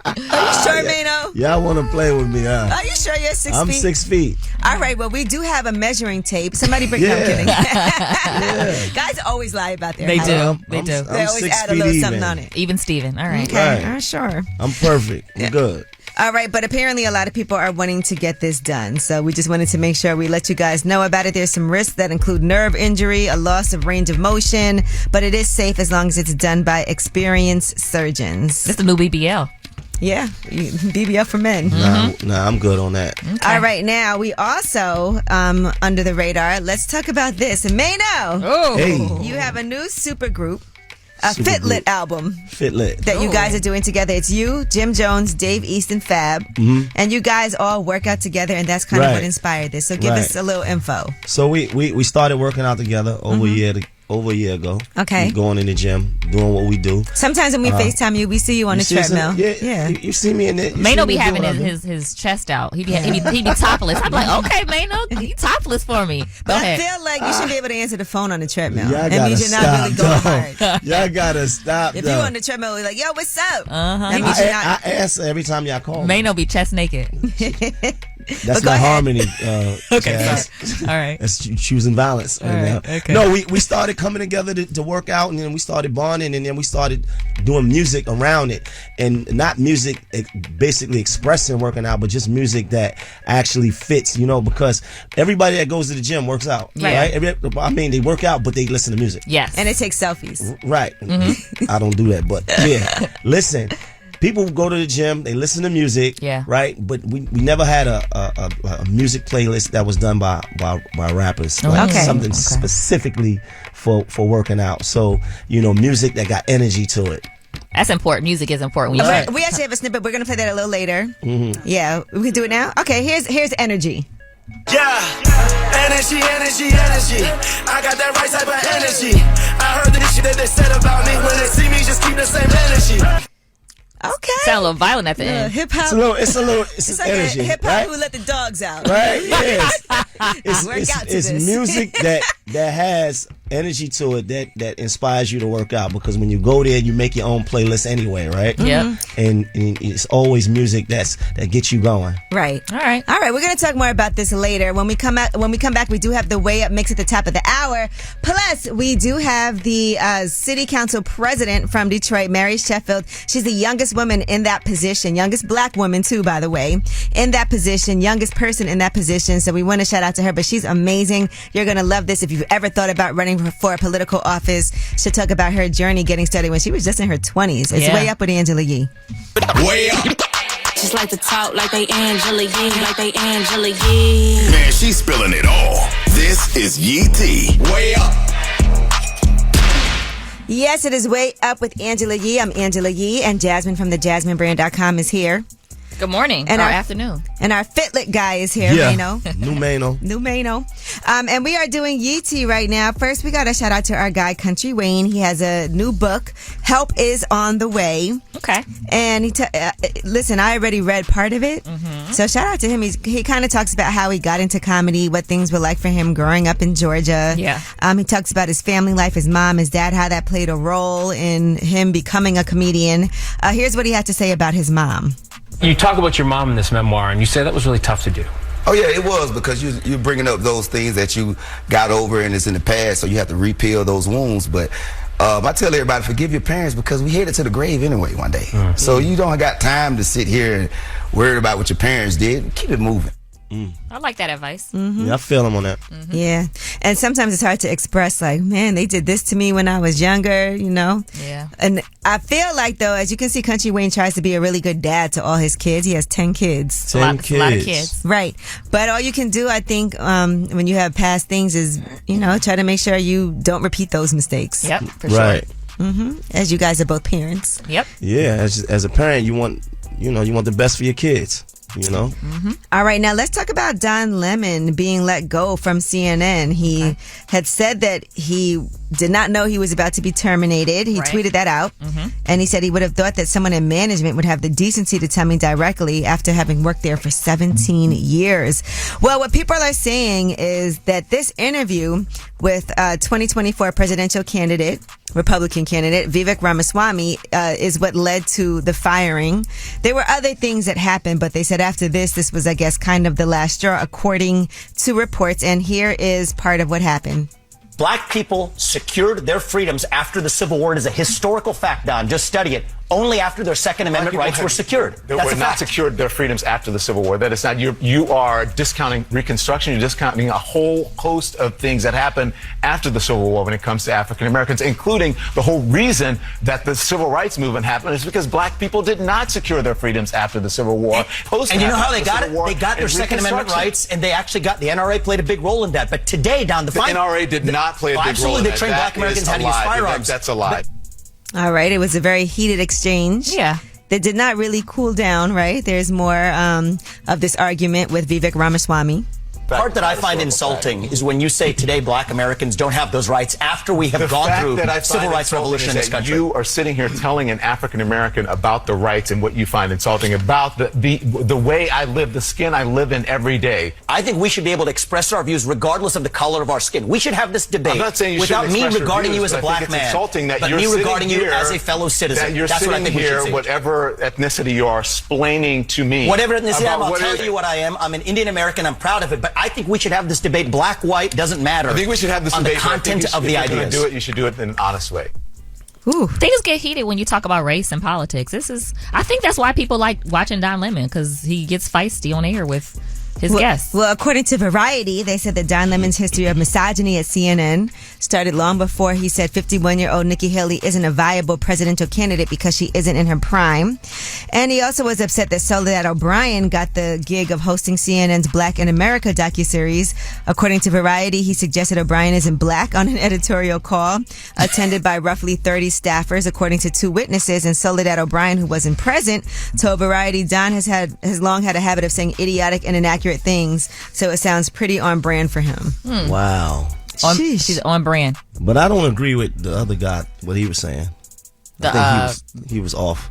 Are you sure, Maino? Y'all want to play with me, huh? Are you sure you're 6 feet? I'm 6 feet. All right, well, we do have a measuring tape. Somebody bring I'm kidding. Guys always lie about their height. They do. They always add a little something on it. Even Steven. All right. Okay, sure. I'm perfect. I'm good. All right, but apparently a lot of people are wanting to get this done. So we just wanted to make sure we let you guys know about it. There's some risks that include nerve injury, a loss of range of motion, but it is safe as long as it's done by experienced surgeons. That's the new BBL. Yeah, BBL for men. Nah, I'm good on that. Okay. All right, now we also, under the radar, let's talk about this. Maino, you have a new supergroup. A Fitlit album. Fitlit. That you guys are doing together. It's you, Jim Jones, Dave East, and Fab. And you guys all work out together, and that's kind of what inspired this. So give us a little info. So we started working out to over a year ago. Okay. Going in the gym, doing what we do. Sometimes when we FaceTime you, we see you on the treadmill. Yeah. You see me in it. Maino be having his chest out. He be topless. I'm like, okay, Maino, you topless for me. But I feel like you should be able to answer the phone on the treadmill. Y'all that means you're not really going hard. Y'all gotta stop. If you're on the treadmill, you're like, yo, what's up? That means I answer every time y'all call me. Maino be chest naked. That's not harmony. Okay, all right. That's choosing violence. Okay. No, we started coming together to work out, and then we started bonding, and then we started doing music around it, and not music basically expressing working out, but just music that actually fits, because everybody that goes to the gym works out, right? I mean, they work out, but they listen to music. Yes. And they take selfies. Right. I don't do that, but yeah. Listen. People go to the gym, they listen to music, right? But we never had a music playlist that was done by rappers. Something specifically for working out. So, music that got energy to it. That's important. Music is important. We actually have a snippet. We're going to play that a little later. Yeah, we can do it now? Okay, here's energy. Yeah, energy. I got that right type of energy. I heard the shit that they said about me. When they see me, just keep the same energy. Okay. Sound a little violent at the end. Hip hop. It's like energy. Hip hop right? who let the dogs out. Right? Yes. It's music that has energy to it that inspires you to work out, because when you go there, you make your own playlist anyway, right? Yeah. And it's always music that gets you going. Right. All right. We're gonna talk more about this later. When we come back, we do have the Way Up mix at the top of the hour. Plus, we do have the city council president from Detroit, Mary Sheffield. She's the youngest woman in that position, youngest black woman too, by the way, in that position, youngest person in that position. So we want to shout out to her, but she's amazing. You're gonna love this if you've ever thought about running for a political office. She'll talk about her journey getting started when she was just in her 20s. It's Way Up with Angela Yee. Way Up. Just like to talk like they Angela Yee, Man, she's spilling it all. This is Yee T. Way Up. Yes, it is Way Up with Angela Yee. I'm Angela Yee, and Jasmine from thejasminebrand.com is here. Good morning. And or our afternoon. And our Fitlet guy is here, Maino. New Maino. New Maino. And we are doing Yeetie right now. First, we got to shout out to our guy, Country Wayne. He has a new book, Help is on the Way. Okay. And listen, I already read part of it. Mm-hmm. So shout out to him. He kind of talks about how he got into comedy, what things were like for him growing up in Georgia. Yeah. He talks about his family life, his mom, his dad, how that played a role in him becoming a comedian. Here's what he had to say about his mom. You talk about your mom in this memoir, and you say that was really tough to do. Oh, yeah, it was, because you're bringing up those things that you got over and it's in the past, so you have to repeal those wounds. But I tell everybody, forgive your parents, because we headed to the grave anyway one day. Mm-hmm. So you don't got time to sit here and worry about what your parents did. Keep it moving. I like that advice. Mm-hmm. Yeah, I feel him on that. Mm-hmm. Yeah. And sometimes it's hard to express, like, man, they did this to me when I was younger, you know? Yeah. And I feel like, though, as you can see, Country Wayne tries to be a really good dad to all his kids. He has 10 kids. 10 kids. A lot of kids. Right. But all you can do, I think, when you have past things is, you know, try to make sure you don't repeat those mistakes. Yep, for right. sure. Mm-hmm. As you guys are both parents. Yep. Yeah, as a parent, you want the best for your kids. You know? Mm-hmm. All right, now let's talk about Don Lemon being let go from CNN. He had said that he did not know he was about to be terminated. He tweeted that out. Mm-hmm. And he said he would have thought that someone in management would have the decency to tell me directly after having worked there for 17 years. Well, what people are saying is that this interview with 2024 presidential candidate, Republican candidate, Vivek Ramaswamy, is what led to the firing. There were other things that happened, but they said after this was, I guess, kind of the last straw, according to reports. And here is part of what happened. Black people secured their freedoms after the Civil War. It is a historical fact, Don. Just study it. Only after their Second Amendment rights were secured. They were not secured their freedoms after the Civil War. That is not, you are discounting Reconstruction. You're discounting a whole host of things that happened after the Civil War when it comes to African Americans, including the whole reason that the Civil Rights Movement happened is because black people did not secure their freedoms after the Civil War. And you know how they got it? They got their Second Amendment rights, and they actually got, the NRA played a big role in that. But today, Don, the NRA did not play a big role in that. Absolutely, they trained black Americans how to use firearms. That's a lie. All right. It was a very heated exchange. Yeah. That did not really cool down, right? There's more of this argument with Vivek Ramaswamy. The part that I find insulting is when you say today black Americans don't have those rights after we have gone through civil rights revolution in this country. You are sitting here telling an African American about the rights and what you find insulting about the way I live, the skin I live in every day. I think we should be able to express our views regardless of the color of our skin. We should have this debate I'm not saying you without me regarding views, you as a black man, insulting that but you're me regarding you here, as a fellow citizen. That you're That's what I think sitting we should here, see. whatever ethnicity you are, explaining to me. Whatever ethnicity I am, I'll tell you what I am. I'm an Indian American. I'm proud of it. But I think we should have this debate. Black, white, doesn't matter. I think we should have this on debate. The content of the ideas. If you're going to do it, you should do it in an honest way. Ooh. Things get heated when you talk about race and politics. I think that's why people like watching Don Lemon, because he gets feisty on air with his guests. Well, according to Variety, they said that Don Lemon's history of misogyny at CNN started long before he said 51-year-old Nikki Haley isn't a viable presidential candidate because she isn't in her prime. And he also was upset that Soledad O'Brien got the gig of hosting CNN's Black in America docuseries. According to Variety, he suggested O'Brien isn't black on an editorial call attended by roughly 30 staffers, according to two witnesses. And Soledad O'Brien, who wasn't present, told Variety Don has long had a habit of saying idiotic and inaccurate things, so it sounds pretty on brand for him. Wow. She's on brand. But I don't agree with the other guy, what he was saying. I think he was off.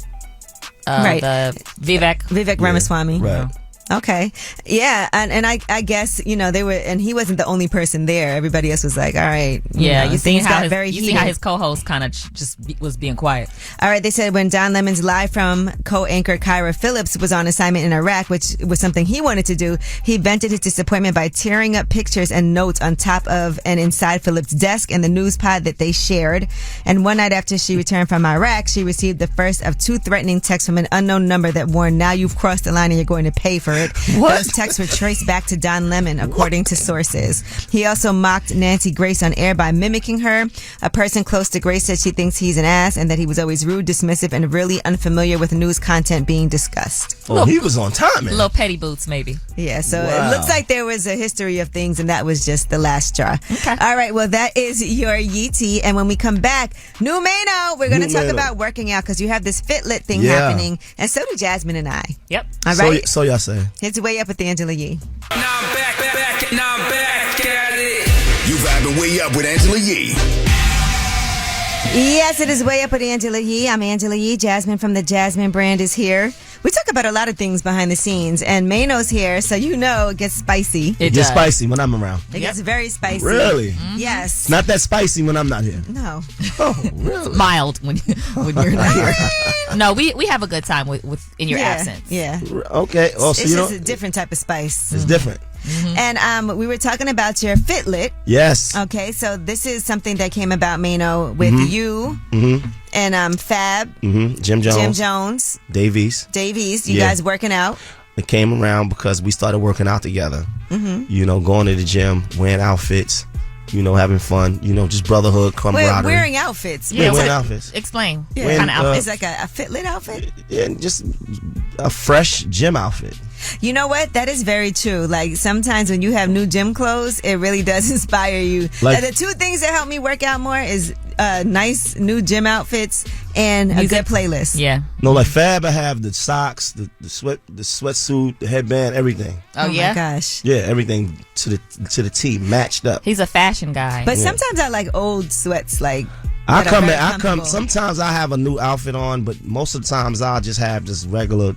Right. The Vivek Ramaswamy. Right. Okay. Yeah. And I guess, they were, and he wasn't the only person there. Everybody else was like, all right. You see how his co-host kind of just was being quiet. All right. They said when Don Lemon's Live from co-anchor Kyra Phillips was on assignment in Iraq, which was something he wanted to do, he vented his disappointment by tearing up pictures and notes on top of and inside Phillips' desk and the news pod that they shared. And one night after she returned from Iraq, she received the first of two threatening texts from an unknown number that warned, now you've crossed the line and you're going to pay for it. secret. Those texts were traced back to Don Lemon, according to sources. He also mocked Nancy Grace on air by mimicking her. A person close to Grace said she thinks he's an ass and that he was always rude, dismissive, and really unfamiliar with news content being discussed. Oh, he was on time, man. Little petty boots, maybe. Yeah, so Wow. it looks like there was a history of things, and that was just the last straw. Okay. All right, well, that is your Yeetie. And when we come back, new Maino, we're going to talk about working out because you have this Fitlit thing happening, and so do Jasmine and I. Yep. All right? So y'all say. It's Way Up with Angela Yee. Now I'm back at it. You vibing Way Up with Angela Yee. Yes, it is Way Up with Angela Yee. I'm Angela Yee. Jasmine from the Jasmine brand is here. We talk about a lot of things behind the scenes, and Maino's here, so you know it gets spicy. It gets spicy when I'm around. It gets very spicy. Really? Mm-hmm. Yes. It's not that spicy when I'm not here. No. Oh, really? It's mild when you're not here. No, we have a good time with in your absence. Yeah. Okay. Oh, so it's you just know, a different type of spice. it's different. Mm-hmm. And we were talking about your Fitlit. Yes. Okay, so this is something that came about, Maino, with you and Fab, Jim Jones, Davies. You guys working out. It came around because we started working out together. You know, going to the gym, wearing outfits, you know, having fun, you know, just brotherhood, camaraderie. Wearing outfits. Yeah, wearing outfits. Explain. Yeah. What kind of outfit? It's like a Fitlit outfit? Yeah, just a fresh gym outfit. You know what? That is very true. Like, sometimes when you have new gym clothes, it really does inspire you. Like, the two things that help me work out more is nice new gym outfits and a good playlist. Yeah. No, like Fab, I have the socks, the sweatsuit, the headband, everything. Oh yeah. My gosh. Yeah, everything to the T, matched up. He's a fashion guy. But sometimes I like old sweats, like. I come. Sometimes I have a new outfit on, but most of the times I'll just have just regular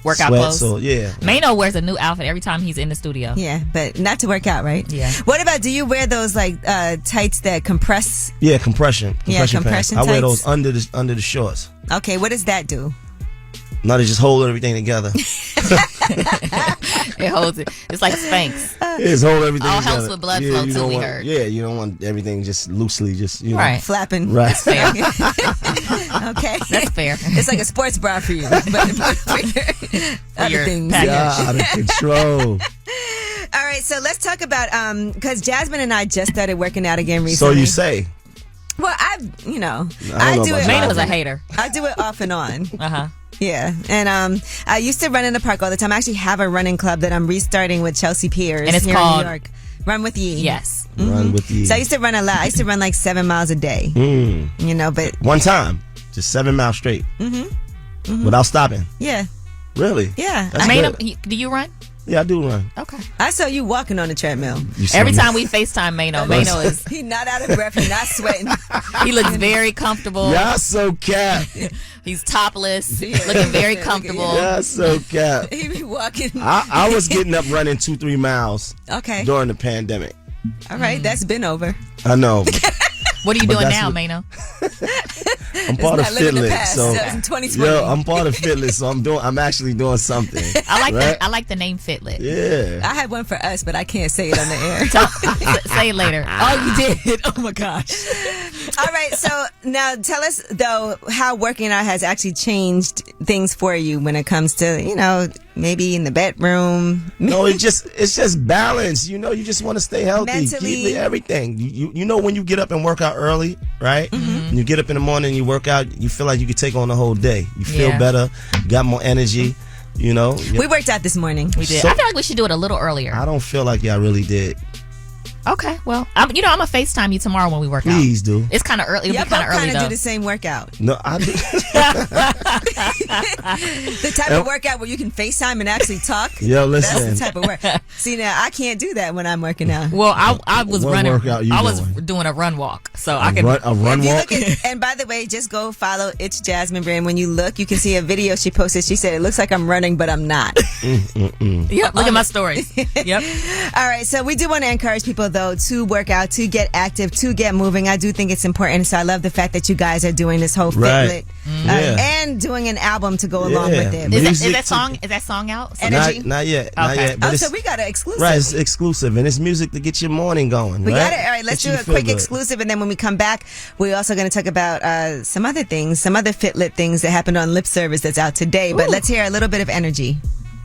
workout sweats. clothes. So yeah. Maino wears a new outfit every time he's in the studio. Yeah, but not to work out, right? Yeah. What about, do you wear those like tights that compress? Yeah, compression pants. Compression I wear tights. those under the shorts. Okay, what does that do? No, they just hold everything together. It holds it. It's like Spanx. It's hold everything All together. helps with blood flow you too, don't we want, heard. Yeah, you don't want everything just loosely, just, you know. Right. Flapping. Right. That's fair. Okay. That's fair. It's like a sports bra for you. But for other your things. package. Yeah, out of control. All right, so let's talk about, because Jasmine and I just started working out again recently. So you say. Well, I know do about it. Maino's a hater. I do it off and on. Uh-huh. Yeah, and I used to run in the park all the time. I actually have a running club that I'm restarting with Chelsea Piers And it's here called in New York. Run with Yee. Yes. Run with Yee. So I used to run a lot. I used to run like 7 miles a day. You know, but One time, just 7 miles straight. Without stopping. yeah, Really? yeah. That's Maino, good. do you run? Yeah, I do run. Okay. I saw you walking on the treadmill. You saw Every me. time we FaceTime Maino is He not out of breath. He not sweating. he looks very comfortable. Y'all so cap. He's topless, looking very comfortable. Y'all so cap. He be walking. I was getting up running 2-3 miles Okay. during the pandemic. All right, that's been over. I know. What are you But doing that's now, what- Maino? I'm part of not living the Fitlit, past. so That was in 2020. yo, I'm part of Fitlit, so I'm actually doing something. I like the name Fitlit. Yeah. I had one for us, but I can't say it on the air. Say it later. Oh, you did? Oh my gosh. All right, so now tell us though how working out has actually changed things for you when it comes to, you know, maybe in the bedroom. No, it's just balance. You know, you just want to stay healthy. Mentally. Keep everything. You know when you get up and work out early, right? When you get up in the morning and you work out, you feel like you could take on the whole day. You feel better, you got more energy, you know. We worked out this morning. We did. So- I feel like we should do it a little earlier. I don't feel like y'all really did. Okay, well, I'm gonna FaceTime you tomorrow when we work out. Please do. It's kind of early. It'll Y'all be kind of both early kind of though. do the same workout. No, I do. The type of workout where you can FaceTime and actually talk. Yo, That's listen. the type of work. See, now I can't do that when I'm working out. Well, I was What running. workout you I was doing? doing a run walk, so I can. A run If you walk. look at, and by the way, just go follow It's Jasmine Brand. When you look, you can see a video she posted. She said, it looks like I'm running, but I'm not. Yep, look at my stories. Yep. All right, so we do want to encourage people, though, to work out, to get active, to get moving. I do think it's important. So I love the fact that you guys are doing this whole Right. Fitlit Yeah. and doing an album to go along Yeah. with it. Is Music that song out? Energy? Not yet. Not Okay. yet. But Oh, it's, so we got an exclusive. right, it's exclusive, and it's music to get your morning going. We right? got it. All right, let's Get do you a feel quick good. exclusive, and then when we come back, we're also going to talk about some other things, some other Fitlit things that happened on Lip Service that's out today. But let's hear a little bit of Energy.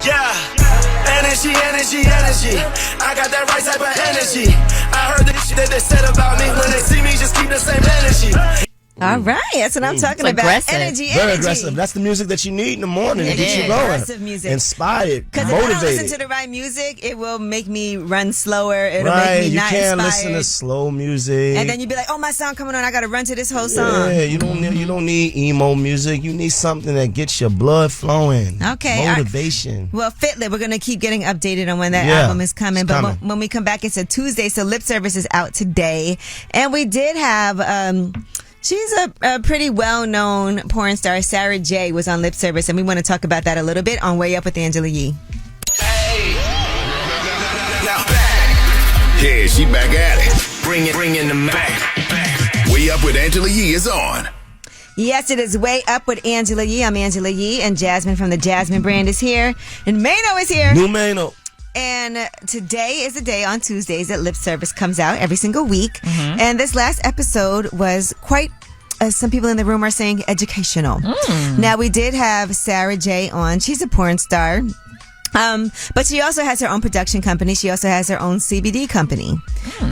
Yeah. Energy, energy, energy. I got that right type of energy. I heard the shit that they said about me. When they see me, just keep the same energy. All right, that's what I'm talking about. Aggressive. Energy, Very energy. aggressive. That's the music that you need in the morning to get you going. Aggressive music. Inspired, Because if I don't motivated. listen to the right music, it will make me run slower. It'll Right, make me you not can't inspired. listen to slow music. And then you'd be like, oh, my song coming on. I got to run to this whole song. Yeah, you don't need emo music. You need something that gets your blood flowing. Okay. Motivation. Well, Fitlit, we're going to keep getting updated on when that Yeah, album is coming. it's But coming. when we come back, it's a Tuesday, so Lip Service is out today. And we did have... she's a pretty well-known porn star. Sarah J was on Lip Service, and we want to talk about that a little bit on Way Up with Angela Yee. Yeah, she back at it. Bring in the Mac. Way Up with Angela Yee is on. Yes, it is Way Up with Angela Yee. I'm Angela Yee, and Jasmine from the Jasmine brand is here. And Maino is here. New Maino. And today is the day on Tuesdays that Lip Service comes out every single week. Mm-hmm. And this last episode was quite, as some people in the room are saying, educational. Now, we did have Sarah J on. She's a porn star. But she also has her own production company. She also has her own CBD company.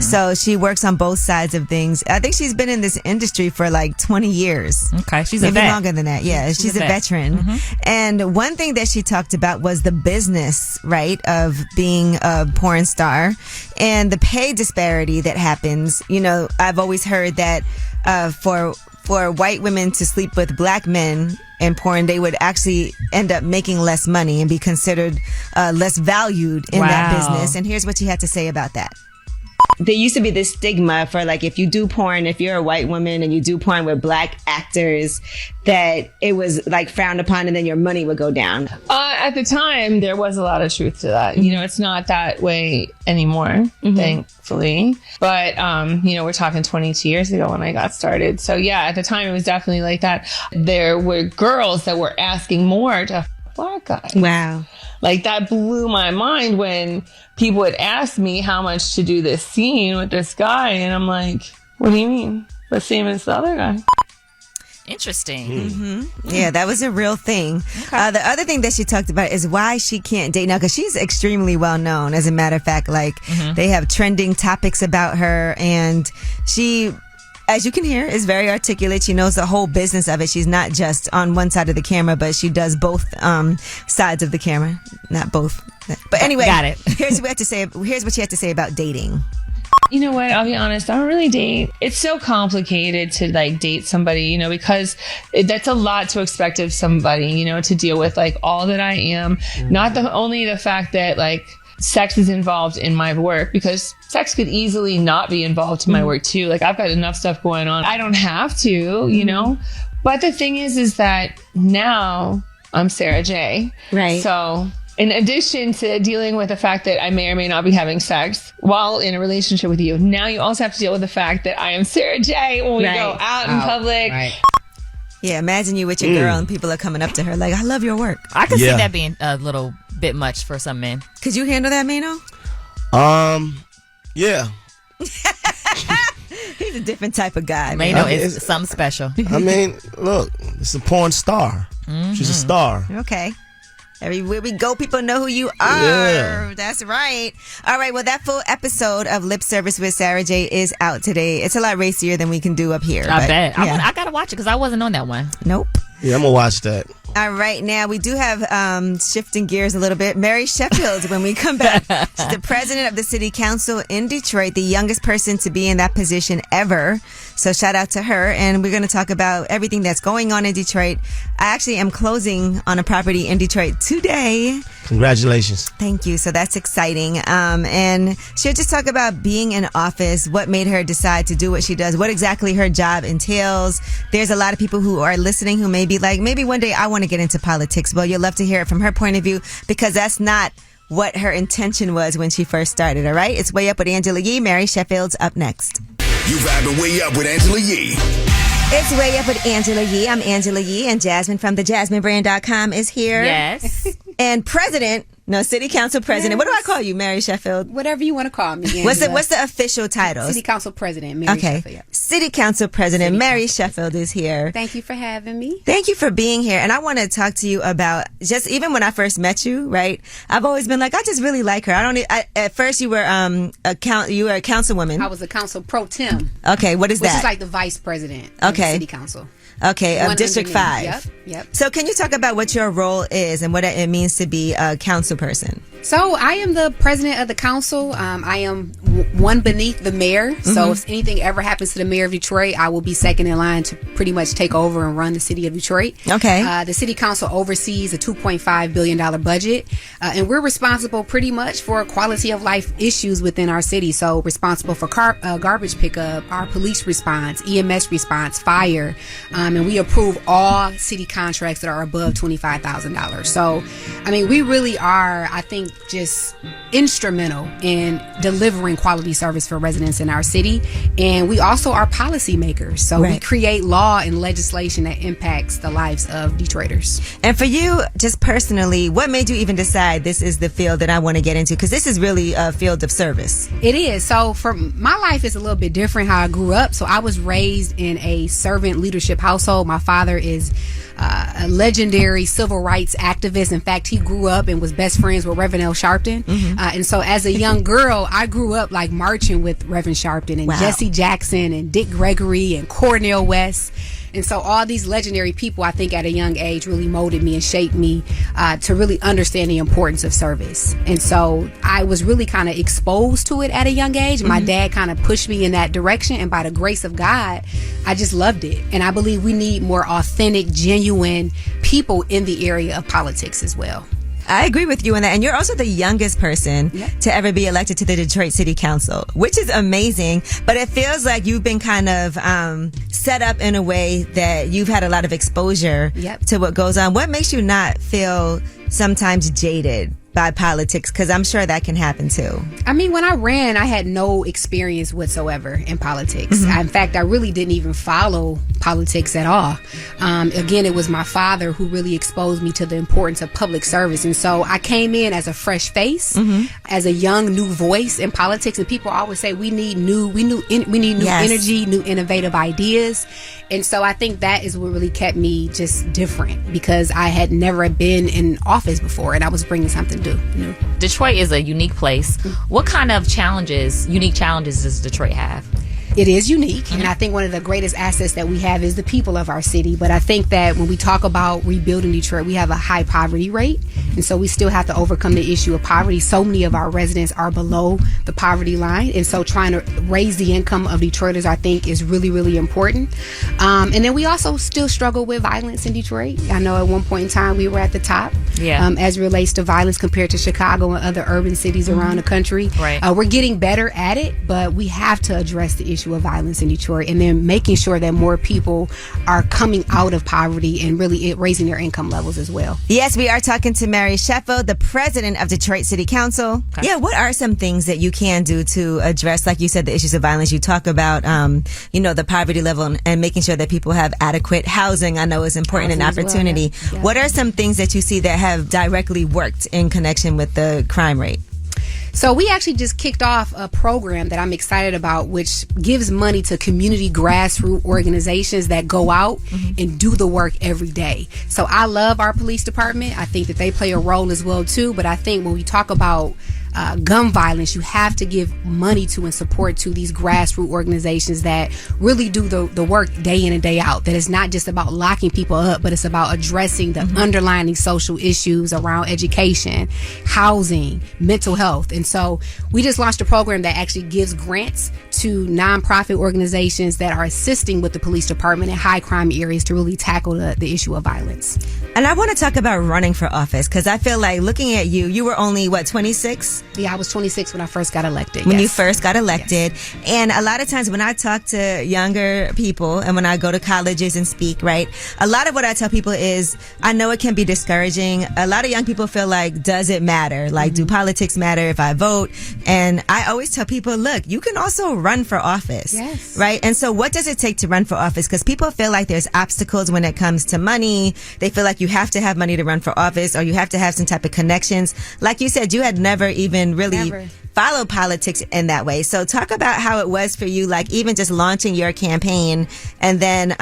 So she works on both sides of things. I think she's been in this industry for like 20 years. Okay, she's maybe a vet. longer than that. Yeah, she's a veteran. And one thing that she talked about was the business, right, of being a porn star and the pay disparity that happens. You know, I've always heard that for white women to sleep with black men in porn, they would actually end up making less money and be considered less valued in that business. And here's what she had to say about that. There used to be this stigma for like, if you do porn, if you're a white woman and you do porn with black actors, that it was like frowned upon and then your money would go down. At the time, there was a lot of truth to that. You know, it's not that way anymore, thankfully. But, you know, we're talking 22 years ago when I got started. So yeah, at the time it was definitely like that. There were girls that were asking more to black guys. Wow. Like that blew my mind when people would ask me how much to do this scene with this guy. And I'm like, what do you mean? The same as the other guy. Interesting. Yeah, that was a real thing. The other thing that she talked about is why she can't date now, because she's extremely well known. As a matter of fact, like they have trending topics about her, and she, as you can hear, is very articulate. She knows the whole business of it. She's not just on one side of the camera, but she does both sides of the camera. Not both. But anyway, got it. Here's what she had to say about dating. You know what? I'll be honest. I don't really date. It's so complicated to like date somebody, you know, because that's a lot to expect of somebody, you know, to deal with like all that I am. Not only the fact that like sex is involved in my work, because sex could easily not be involved in my work too. Like I've got enough stuff going on. I don't have to, you know, but the thing is that now I'm Sarah J. Right. So in addition to dealing with the fact that I may or may not be having sex while in a relationship with you, now you also have to deal with the fact that I am Sarah J. when we go out in public. Right. Yeah, imagine you with your girl and people are coming up to her like, I love your work. I could see that being a little bit much for some men. Could you handle that, Maino? Yeah. He's a different type of guy. Maino is something special. I mean, look, it's a porn star. She's a star. Okay. Everywhere we go, people know who you are. Yeah. That's right. All right. Well, that full episode of Lip Service with Sarah J is out today. It's a lot racier than we can do up here. I bet. Yeah. I gotta watch it because I wasn't on that one. Nope. Yeah, I'm gonna watch that. All right. Now, we do have, shifting gears a little bit, Mary Sheffield when we come back. She's the president of the city council in Detroit, the youngest person to be in that position ever. So shout out to her. And we're going to talk about everything that's going on in Detroit. I actually am closing on a property in Detroit today. Congratulations. Thank you. So that's exciting. And she'll just talk about being in office, what made her decide to do what she does, what exactly her job entails. There's a lot of people who are listening who may be like, maybe one day I want to get into politics. Well, you'll love to hear it from her point of view, because that's not what her intention was when she first started. All right. It's Way Up with Angela Yee. Mary Sheffield's up next. You vibing Way Up with Angela Yee. It's Way Up with Angela Yee. I'm Angela Yee, and Jasmine from thejasminebrand.com is here. Yes. And President No, city council president. What do I call you, Mary Sheffield? Whatever you want to call me. What's the official title? City council president, Mary Sheffield. Yeah. City council president, Mary Sheffield is here. Thank you for having me. Thank you for being here. And I want to talk to you about just even when I first met you, right? I've always been like, I just really like her. At first you were a councilwoman. I was a council pro tem. Okay, what is that? Which is like the vice president of the city council. Okay, of District 5. Yep. So can you talk about what your role is and what it means to be a council person? So I am the president of the council. I am one beneath the mayor. So if anything ever happens to the mayor of Detroit, I will be second in line to pretty much take over and run the city of Detroit. Okay. The city council oversees a $2.5 billion budget. And we're responsible pretty much for quality of life issues within our city. So responsible for garbage pickup, our police response, EMS response, fire. And we approve all city contracts that are above $25,000. So, I mean, we really are, I think, just instrumental in delivering quality service for residents in our city. And we also are policymakers. So we create law and legislation that impacts the lives of Detroiters. And for you, just personally, what made you even decide this is the field that I want to get into? Because this is really a field of service. It is. So for my life is a little bit different how I grew up. So I was raised in a servant leadership household. My father is a legendary civil rights activist. In fact, he grew up and was best friends with Reverend L. Sharpton. And so as a young girl, I grew up like marching with Reverend Sharpton and Jesse Jackson and Dick Gregory and Cornel West. And so all these legendary people, I think at a young age, really molded me and shaped me to really understand the importance of service. And so I was really kind of exposed to it at a young age. My dad kind of pushed me in that direction. And by the grace of God, I just loved it. And I believe we need more authentic, genuine people in the area of politics as well. I agree with you on that. And you're also the youngest person to ever be elected to the Detroit City Council, which is amazing. But it feels like you've been kind of set up in a way that you've had a lot of exposure to what goes on. What makes you not feel sometimes jaded by politics? Because I'm sure that can happen too. I mean, when I ran, I had no experience whatsoever in politics. In fact, I really didn't even follow politics at all. Again, it was my father who really exposed me to the importance of public service. And so I came in as a fresh face, as a young new voice in politics. And people always say we need new energy, new innovative ideas. And so I think that is what really kept me just different, because I had never been in office before and I was bringing something new. Detroit is a unique place. What kind of unique challenges does Detroit have? It is unique, and I think one of the greatest assets that we have is the people of our city. But I think that when we talk about rebuilding Detroit, we have a high poverty rate, and so we still have to overcome the issue of poverty. So many of our residents are below the poverty line, and so trying to raise the income of Detroiters, I think, is really, really important. And then we also still struggle with violence in Detroit. I know at one point in time we were at the top as it relates to violence compared to Chicago and other urban cities around the country. We're getting better at it, but we have to address the issue of violence in Detroit, and then making sure that more people are coming out of poverty and really raising their income levels as well. Yes, we are talking to Mary Sheffield, the president of Detroit City Council. Okay. Yeah, what are some things that you can do to address, like you said, the issues of violence? You talk about, the poverty level and making sure that people have adequate housing. I know is important and opportunity. Yeah. What are some things that you see that have directly worked in connection with the crime rate? So we actually just kicked off a program that I'm excited about, which gives money to community grassroots organizations that go out and do the work every day. So I love our police department. I think that they play a role as well too. But I think when we talk about gun violence, you have to give money to and support to these grassroots organizations that really do the work day in and day out. That it's not just about locking people up, but it's about addressing the underlying social issues around education, housing, mental health. And so we just launched a program that actually gives grants to nonprofit organizations that are assisting with the police department in high crime areas to really tackle the issue of violence. And I want to talk about running for office, because I feel like looking at you, you were only, 26? Yeah, I was 26 when I first got elected. When you first got elected. Yes. And a lot of times when I talk to younger people and when I go to colleges and speak, right, a lot of what I tell people is, I know it can be discouraging. A lot of young people feel like, does it matter? Like, do politics matter if I vote? And I always tell people, look, you can also run for office. Yes. Right? And so what does it take to run for office? Because people feel like there's obstacles when it comes to money. They feel like you have to have money to run for office, or you have to have some type of connections. Like you said, you had never even really followed politics in that way. So talk about how it was for you, like even just launching your campaign and then,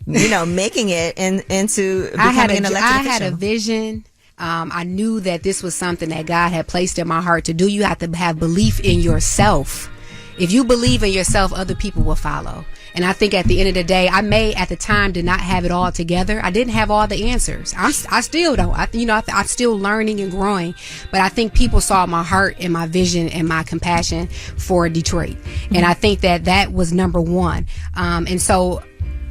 making it into becoming an elected official. I had a vision. I knew that this was something that God had placed in my heart to do. You have to have belief in yourself. If you believe in yourself, other people will follow. And I think at the end of the day, at the time did not have it all together. I didn't have all the answers. I still don't. I'm still learning and growing. But I think people saw my heart and my vision and my compassion for Detroit. And I think that was number one. And so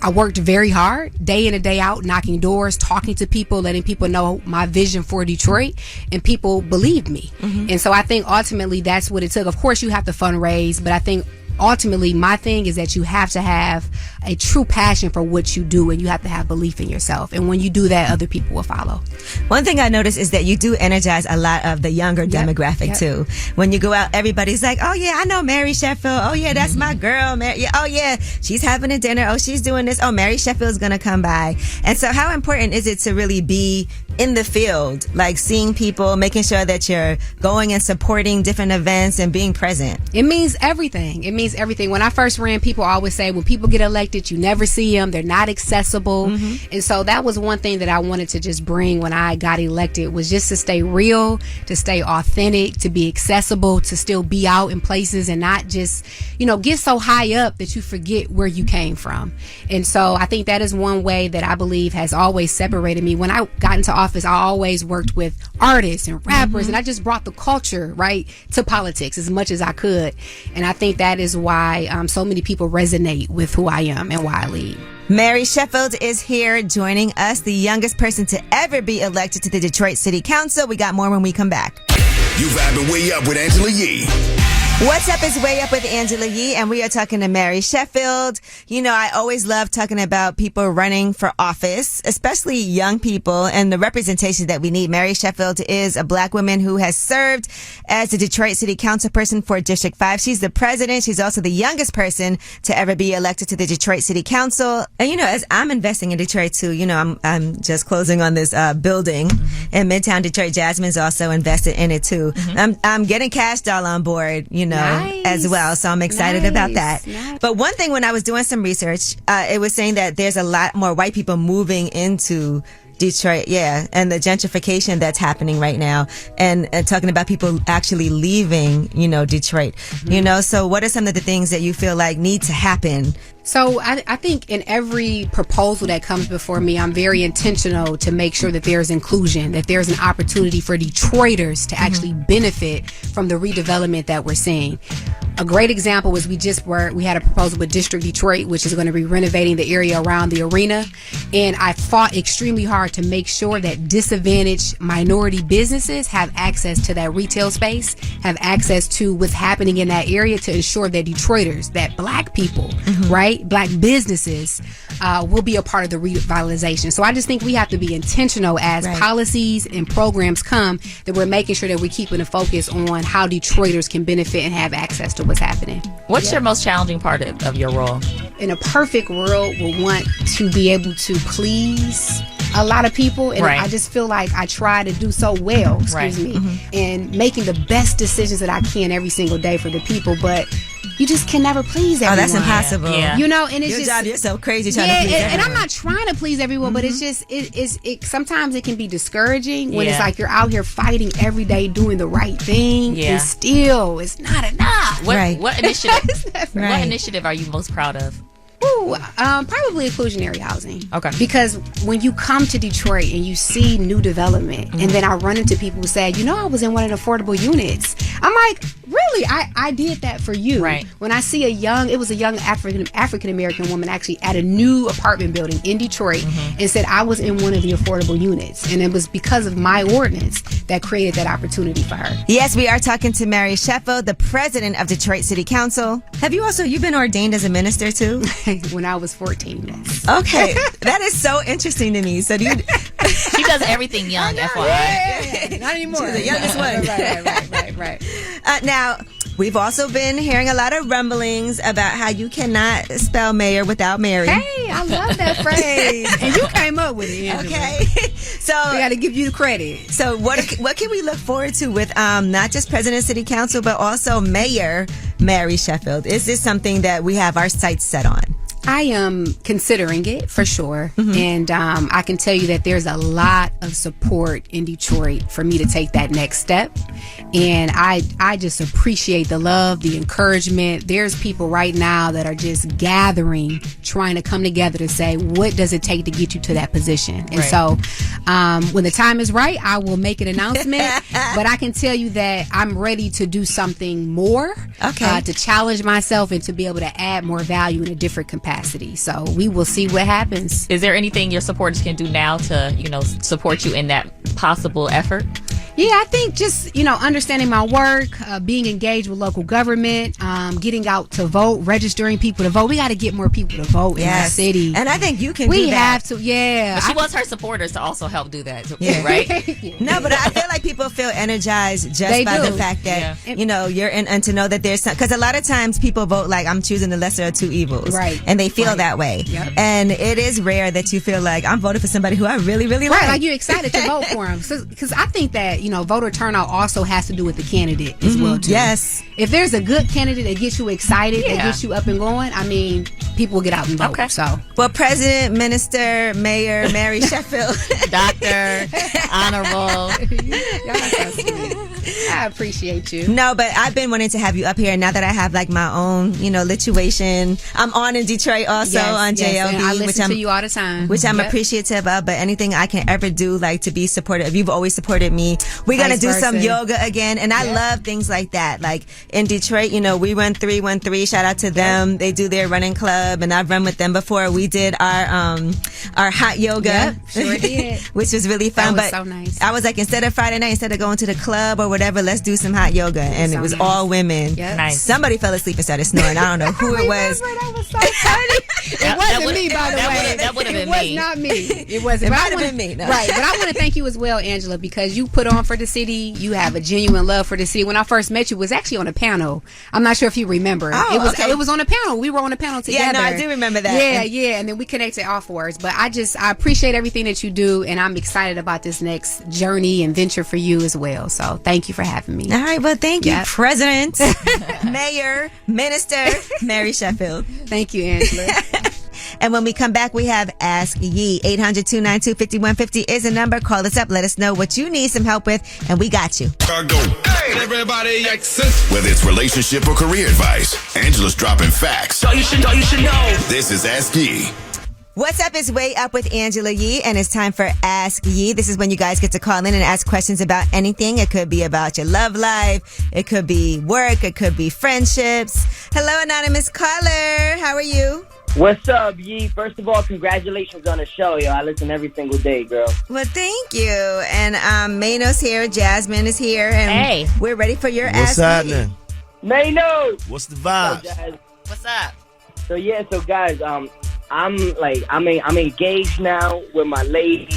I worked very hard, day in and day out, knocking doors, talking to people, letting people know my vision for Detroit, and people believed me. And so I think ultimately that's what it took. Of course, you have to fundraise, but I think ultimately my thing is that you have to have a true passion for what you do, and you have to have belief in yourself. And when you do that, other people will follow. One thing I noticed is that you do energize a lot of the younger demographic too. When you go out, everybody's like, oh yeah, I know Mary Sheffield. Oh yeah, that's my girl. Oh yeah, she's having a dinner. Oh, she's doing this. Oh, Mary Sheffield's gonna come by. And so how important is it to really be in the field, like seeing people, making sure that you're going and supporting different events and being present? It means everything. It means everything. When I first ran, people always say, when people get elected, you never see them. They're not accessible. And so that was one thing that I wanted to just bring when I got elected, was just to stay real, to stay authentic, to be accessible, to still be out in places and not just, get so high up that you forget where you came from. And so I think that is one way that I believe has always separated me. When I got into office, I always worked with artists and rappers, and I just brought the culture right to politics as much as I could. And I think that is why so many people resonate with who I am and why I lead. Mary Sheffield is here joining us, the youngest person to ever be elected to the Detroit City Council. We got more when we come back. You vibing way up with Angela Yee. What's up is Way Up with Angela Yee, and we are talking to Mary Sheffield. I always love talking about people running for office, especially young people, and the representation that we need. Mary Sheffield is a black woman who has served as the Detroit City Council person for District 5. She's the president. She's also the youngest person to ever be elected to the Detroit City Council. And, as I'm investing in Detroit too, I'm just closing on this building in Midtown Detroit. Jasmine's also invested in it too. I'm getting Cash Doll on board, as well. So I'm excited about that. Nice. But one thing, when I was doing some research, it was saying that there's a lot more white people moving into Detroit, and the gentrification that's happening right now, and talking about people actually leaving, Detroit. So what are some of the things that you feel like need to happen? So I think in every proposal that comes before me, I'm very intentional to make sure that there's inclusion, that there's an opportunity for Detroiters to actually benefit from the redevelopment that we're seeing. A great example was we had a proposal with District Detroit, which is going to be renovating the area around the arena. And I fought extremely hard to make sure that disadvantaged minority businesses have access to that retail space, have access to what's happening in that area, to ensure that Detroiters, that black people, right? Black businesses will be a part of the revitalization. So I just think we have to be intentional as policies and programs come, that we're making sure that we're keeping a focus on how Detroiters can benefit and have access to what's happening. What's your most challenging part of your role? In a perfect world, we want to be able to please a lot of people, and I just feel like I try to do so well, and making the best decisions that I can every single day for the people, but you just can never please everyone. Oh, that's impossible. And it's your just job, you're so crazy trying to please everyone. And I'm not trying to please everyone, but it's just sometimes it can be discouraging when it's like you're out here fighting every day, doing the right thing, and still it's not enough. What initiative? What initiative are you most proud of? Probably inclusionary housing. Okay. Because when you come to Detroit and you see new development, and then I run into people who say, I was in one of the affordable units. I'm like, really? I did that for you. Right. When I see it was a young African American woman actually at a new apartment building in Detroit, and said I was in one of the affordable units, and it was because of my ordinance that created that opportunity for her. Yes, we are talking to Mary Sheffield, the president of Detroit City Council. Have you been ordained as a minister too? When I was 14, yes. Okay. That is so interesting to me. So she does everything young, FYI. Yeah. Not anymore. She's the youngest one. Right. Now, We've also been hearing a lot of rumblings about how you cannot spell mayor without Mary. Hey, I love that phrase. And you came up with it, Angela. Okay. So we got to give you the credit. So what can we look forward to with not just President of City Council, but also Mayor Mary Sheffield? Is this something that we have our sights set on? I am considering it for sure. And I can tell you that there's a lot of support in Detroit for me to take that next step. And I just appreciate the love, the encouragement. There's people right now that are just gathering, trying to come together to say, what does it take to get you to that position? And so when the time is right, I will make an announcement. But I can tell you that I'm ready to do something more, to challenge myself and to be able to add more value in a different capacity. So we will see what happens. Is there anything your supporters can do now to, support you in that possible effort? Yeah, I think just, understanding my work, being engaged with local government, getting out to vote, registering people to vote. We got to get more people to vote in the city. And I think you can do that. We have to, yeah. But she wants her supporters to also help do that, right? No, but I feel like people feel energized just by the fact that, you're in, and to know that there's some, because a lot of times people vote like, I'm choosing the lesser of two evils. Right. And they feel that way. Yep. And it is rare that you feel like, I'm voting for somebody who I really, really like. Right, like you're excited to vote for them. Because I think that, voter turnout also has to do with the candidate as well, too. Yes. If there's a good candidate that gets you excited, that gets you up and going, I mean, people will get out and vote. Okay. So, well, President, Minister, Mayor, Mary Sheffield, Doctor, Honorable. I appreciate you. No, but I've been wanting to have you up here. Now that I have like my own, lituation, I'm on in Detroit also on JLB, I listen to you all the time, which I'm appreciative of. But anything I can ever do, like to be supportive, you've always supported me. We're gonna do some yoga again, and I love things like that. Like in Detroit, we run 313. Shout out to them. They do their running club, and I've run with them before. We did our hot yoga, sure did, which was really fun. That was but so nice. I was like, instead of Friday night, instead of going to the club or whatever, let's do some hot yoga, and it was all women. Yep. Nice. Somebody fell asleep and started snoring. I don't know who it was. That was so funny. It wasn't me, by the way. That would have been me. me. It was not me. It wasn't. It might have been me. No. Right, but I want to thank you as well, Angela, because you put on for the city. You have a genuine love for the city. When I first met you, it was actually on a panel. I'm not sure if you remember. It was on a panel. We were on a panel together. Yeah, no, I do remember that. Yeah, and then we connected afterwards. But I appreciate everything that you do, and I'm excited about this next journey and venture for you as well. So thank you for having me. All right, well, thank you, President, Mayor, Minister, Mary Sheffield. Thank you, Angela. And when we come back, we have Ask Ye. 800-292-5150 is a number. Call us up. Let us know what you need some help with, and we got you. Hey, everybody, whether it's relationship or career advice, Angela's dropping facts. All you should know. This is Ask Ye. What's up is Way Up with Angela Yee, and it's time for Ask Ye. This is when you guys get to call in and ask questions about anything. It could be about your love life. It could be work. It could be friendships. Hello, anonymous caller. How are you? What's up, Yee? First of all, congratulations on the show, yo. I listen every single day, girl. Well, thank you. And Maino's here. Jasmine is here. And we're ready for your Ask Ye. What's happening? Maino! What's the vibes? What's up? So guys, I'm engaged now with my lady.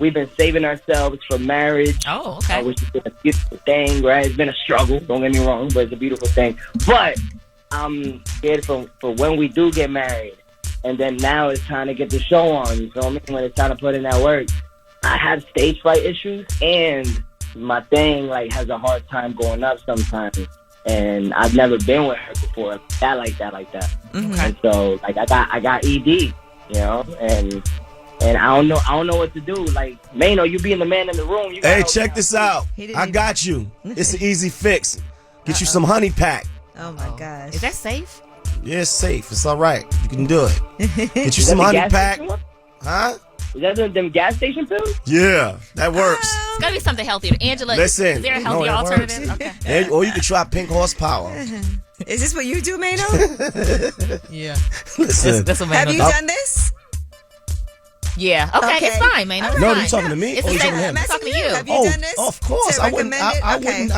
We've been saving ourselves for marriage. Oh, okay. Which has been a beautiful thing, right? It's been a struggle, don't get me wrong, but it's a beautiful thing. But I'm scared for when we do get married. And then now it's time to get the show on, you feel me? When it's time to put in that work. I have stage fright issues, and my thing, has a hard time going up sometimes. And I've never been with her before, like that. Mm-hmm. And so, I got ED, and I don't know what to do. Maino, you being the man in the room. Hey, check this out. I got you. It's an easy fix. Get you some honey pack. Oh my gosh. Is that safe? Yeah, it's safe. It's all right. You can do it. Get you some honey pack. Huh? Is that them gas station pills? Yeah, that works. It's gotta be something healthier. Angela, listen, is there a healthier alternative? Okay. Or you can try pink horsepower. Is this what you do, Maino? Yeah. Listen. That's what Maino Have you done this? Yeah. Okay, it's fine, Maino. No, you talking to me? It's or the you same. talking to him? I'm talking to you. Have you done this? Of course. I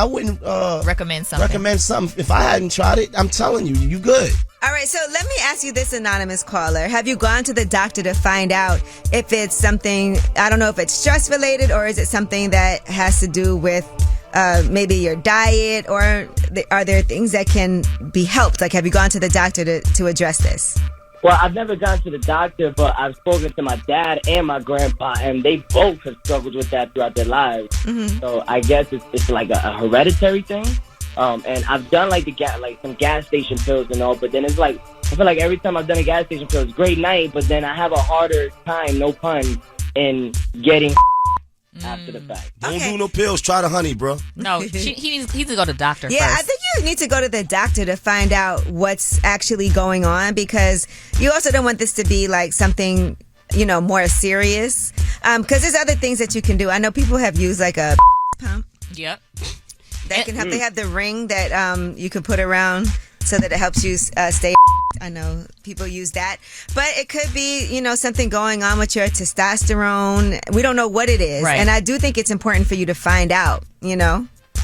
wouldn't recommend something. Recommend something if I hadn't tried it. I'm telling you, you good. All right, so let me ask you this, anonymous caller. Have you gone to the doctor to find out if it's something, I don't know if it's stress related, or is it something that has to do with maybe your diet, or are there things that can be helped? Like, have you gone to the doctor to address this? Well, I've never gone to the doctor, but I've spoken to my dad and my grandpa, and they both have struggled with that throughout their lives. Mm-hmm. So I guess it's like a hereditary thing. And I've done like some gas station pills and all, but then it's like I feel like every time I've done a gas station pill, it's a great night, but then I have a harder time, no pun, in getting after the fact. Don't do no pills. Try the honey, bro. No, he needs to go to the doctor Yeah, first. I think you need to go to the doctor to find out what's actually going on, because you also don't want this to be like something, more serious. Because there's other things that you can do. I know people have used like a pump. Yep. That can help. They have the ring that you can put around so that it helps you stay. I know people use that, but it could be, something going on with your testosterone. We don't know what it is. Right. And I do think it's important for you to find out,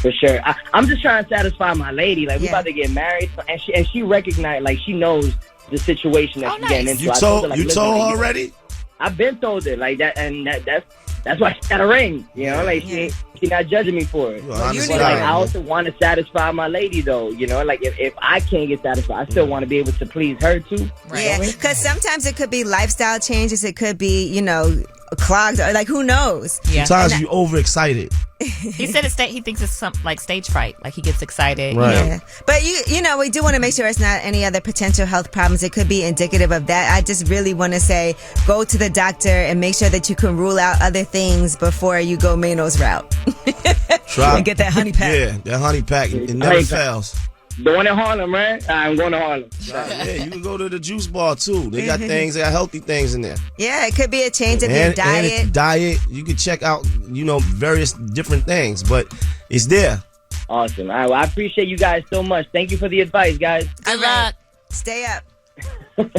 For sure. I'm just trying to satisfy my lady. Like, we're about to get married, and she recognized, like, she knows the situation that she's getting into. You told her already? I've been told it like that, and that's why she got a ring. She's not judging me for it. I also want to satisfy my lady, though. Like if I can't get satisfied, I still want to be able to please her too. Right. Yeah, because sometimes it could be lifestyle changes. It could be, clogged, or like, who knows? Yeah. Sometimes you overexcited. He said he thinks it's something like stage fright, like he gets excited. Right. Yeah. But we do want to make sure it's not any other potential health problems. It could be indicative of that. I just really want to say, go to the doctor and make sure that you can rule out other things before you go Maino's route. Try and get that honey pack. Yeah, that honey pack. It never fails. The one in Harlem, right? I'm going to Harlem. Yeah, you can go to the juice bar too. They got healthy things in there. Yeah, it could be a change of your diet. And diet, you can check out, various different things, but it's there. Awesome. All right, well, I appreciate you guys so much. Thank you for the advice, guys. Good luck. Stay up. Oh,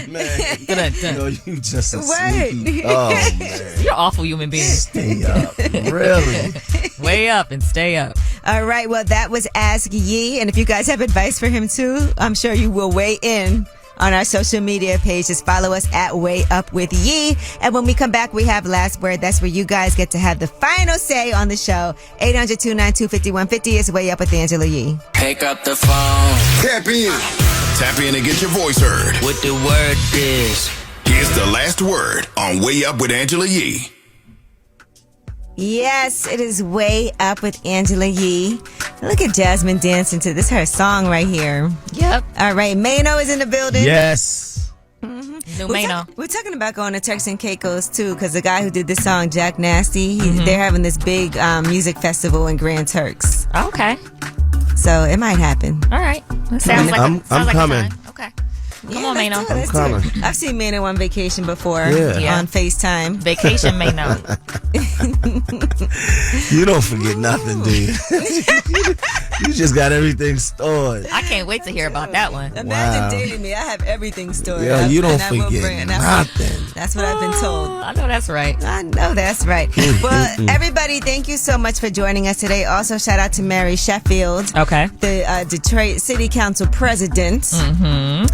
man. You just a sneaky. Oh, man. You're an awful human being. Stay up. Really? Way up and stay up. All right. Well, that was Ask Yee. And if you guys have advice for him, too, I'm sure you will weigh in on our social media page. Just follow us at Way Up With Yee. And when we come back, we have Last Word. That's where you guys get to have the final say on the show. 800-292-5150 is Way Up with Angela Yee. Pick up the phone. Tap in. Tap in and get your voice heard. What the word is. Here's the Last Word on Way Up with Angela Yee. Yes, it is Way Up with Angela Yee. Look at Jasmine dancing to this, her song right here. Yep. All right, Maino is in the building. Yes. Mm-hmm. New Maino. We're talking about going to Turks and Caicos too, because the guy who did this song, Jack Nasty, they're having this big music festival in Grand Turks. Okay. So it might happen. All right. Sounds like I'm coming. Okay. Come on, Maino. I'm coming. I've seen Maino on vacation before Yeah. on FaceTime. Vacation Maino. You don't forget nothing, do you? You just got everything stored. I can't wait to hear about that one. Imagine dating me. I have everything stored. Yeah, you don't and forget nothing. That's what I've been told. I know that's right. I know that's right. Well, everybody, thank you so much for joining us today. Also, shout out to Mary Sheffield. Okay. The Detroit City Council president.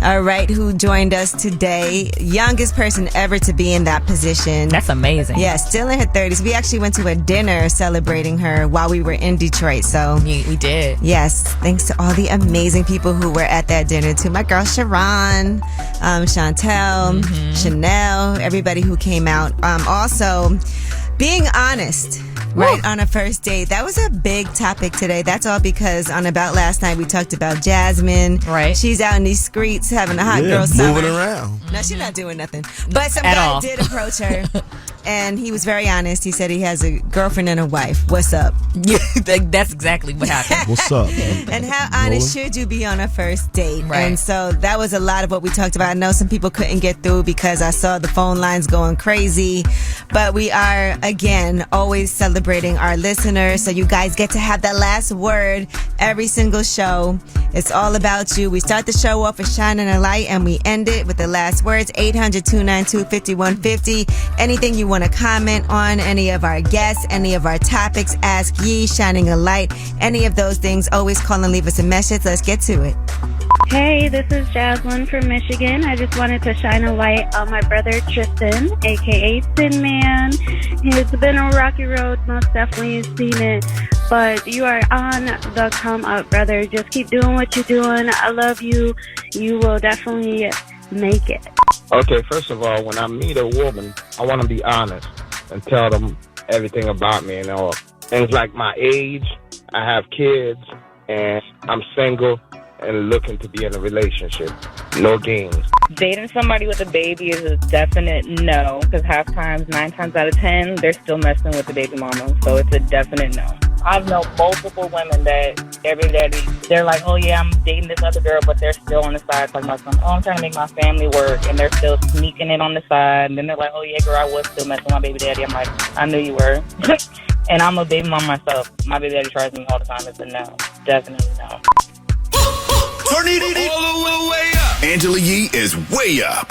All right, who joined us today. Youngest person ever to be in that position. That's amazing. Yeah, still in her 30s. We actually went to a dinner celebrating her while we were in Detroit. So we did. Yes, thanks to all the amazing people who were at that dinner too. My girl Sharon, Chantel, Chanel, everybody who came out. Also, being honest. Right, on a first date. That was a big topic today. That's all because on About Last Night we talked about Jasmine. Right. She's out in these streets having a hot girl summer. Moving around. No, she's not doing nothing. But some guy did approach her. And he was very honest. He said he has a girlfriend and a wife. What's up? Yeah, that's exactly what happened. What's up? And how honest should you be on a first date? Right. And so that was a lot of what we talked about. I know some people couldn't get through because I saw the phone lines going crazy. But we are, again, always celebrating our listeners. So you guys get to have that last word every single show. It's all about you. We start the show off with Shining a Light and we end it with the last words. 800-292-5150. Anything you want to comment on, any of our guests, any of our topics, Ask Yee, Shining a Light, any of those things, always call and leave us a message. Let's get to it. Hey, this is Jaslyn from Michigan. I just wanted to shine a light on my brother Tristan, aka Thin Man. It's been a rocky road, most definitely you've seen it. But you are on the come up, brother. Just keep doing what you're doing. I love you. You will definitely make it. Okay, first of all, when I meet a woman, I want to be honest and tell them everything about me and all. Things like my age, I have kids, and I'm single and looking to be in a relationship. No games. Dating somebody with a baby is a definite no, because 9 times out of 10, they're still messing with the baby mama. So it's a definite no. I've known multiple women that their baby daddy, they're like, oh yeah, I'm dating this other girl, but they're still on the side talking about something. Oh, I'm trying to make my family work, and they're still sneaking it on the side. And then they're like, oh yeah, girl, I was still messing with my baby daddy. I'm like, I knew you were. And I'm a baby mom myself. My baby daddy tries me all the time. It's a no. Definitely no. Turn it all the way up. Angela Yee is way up.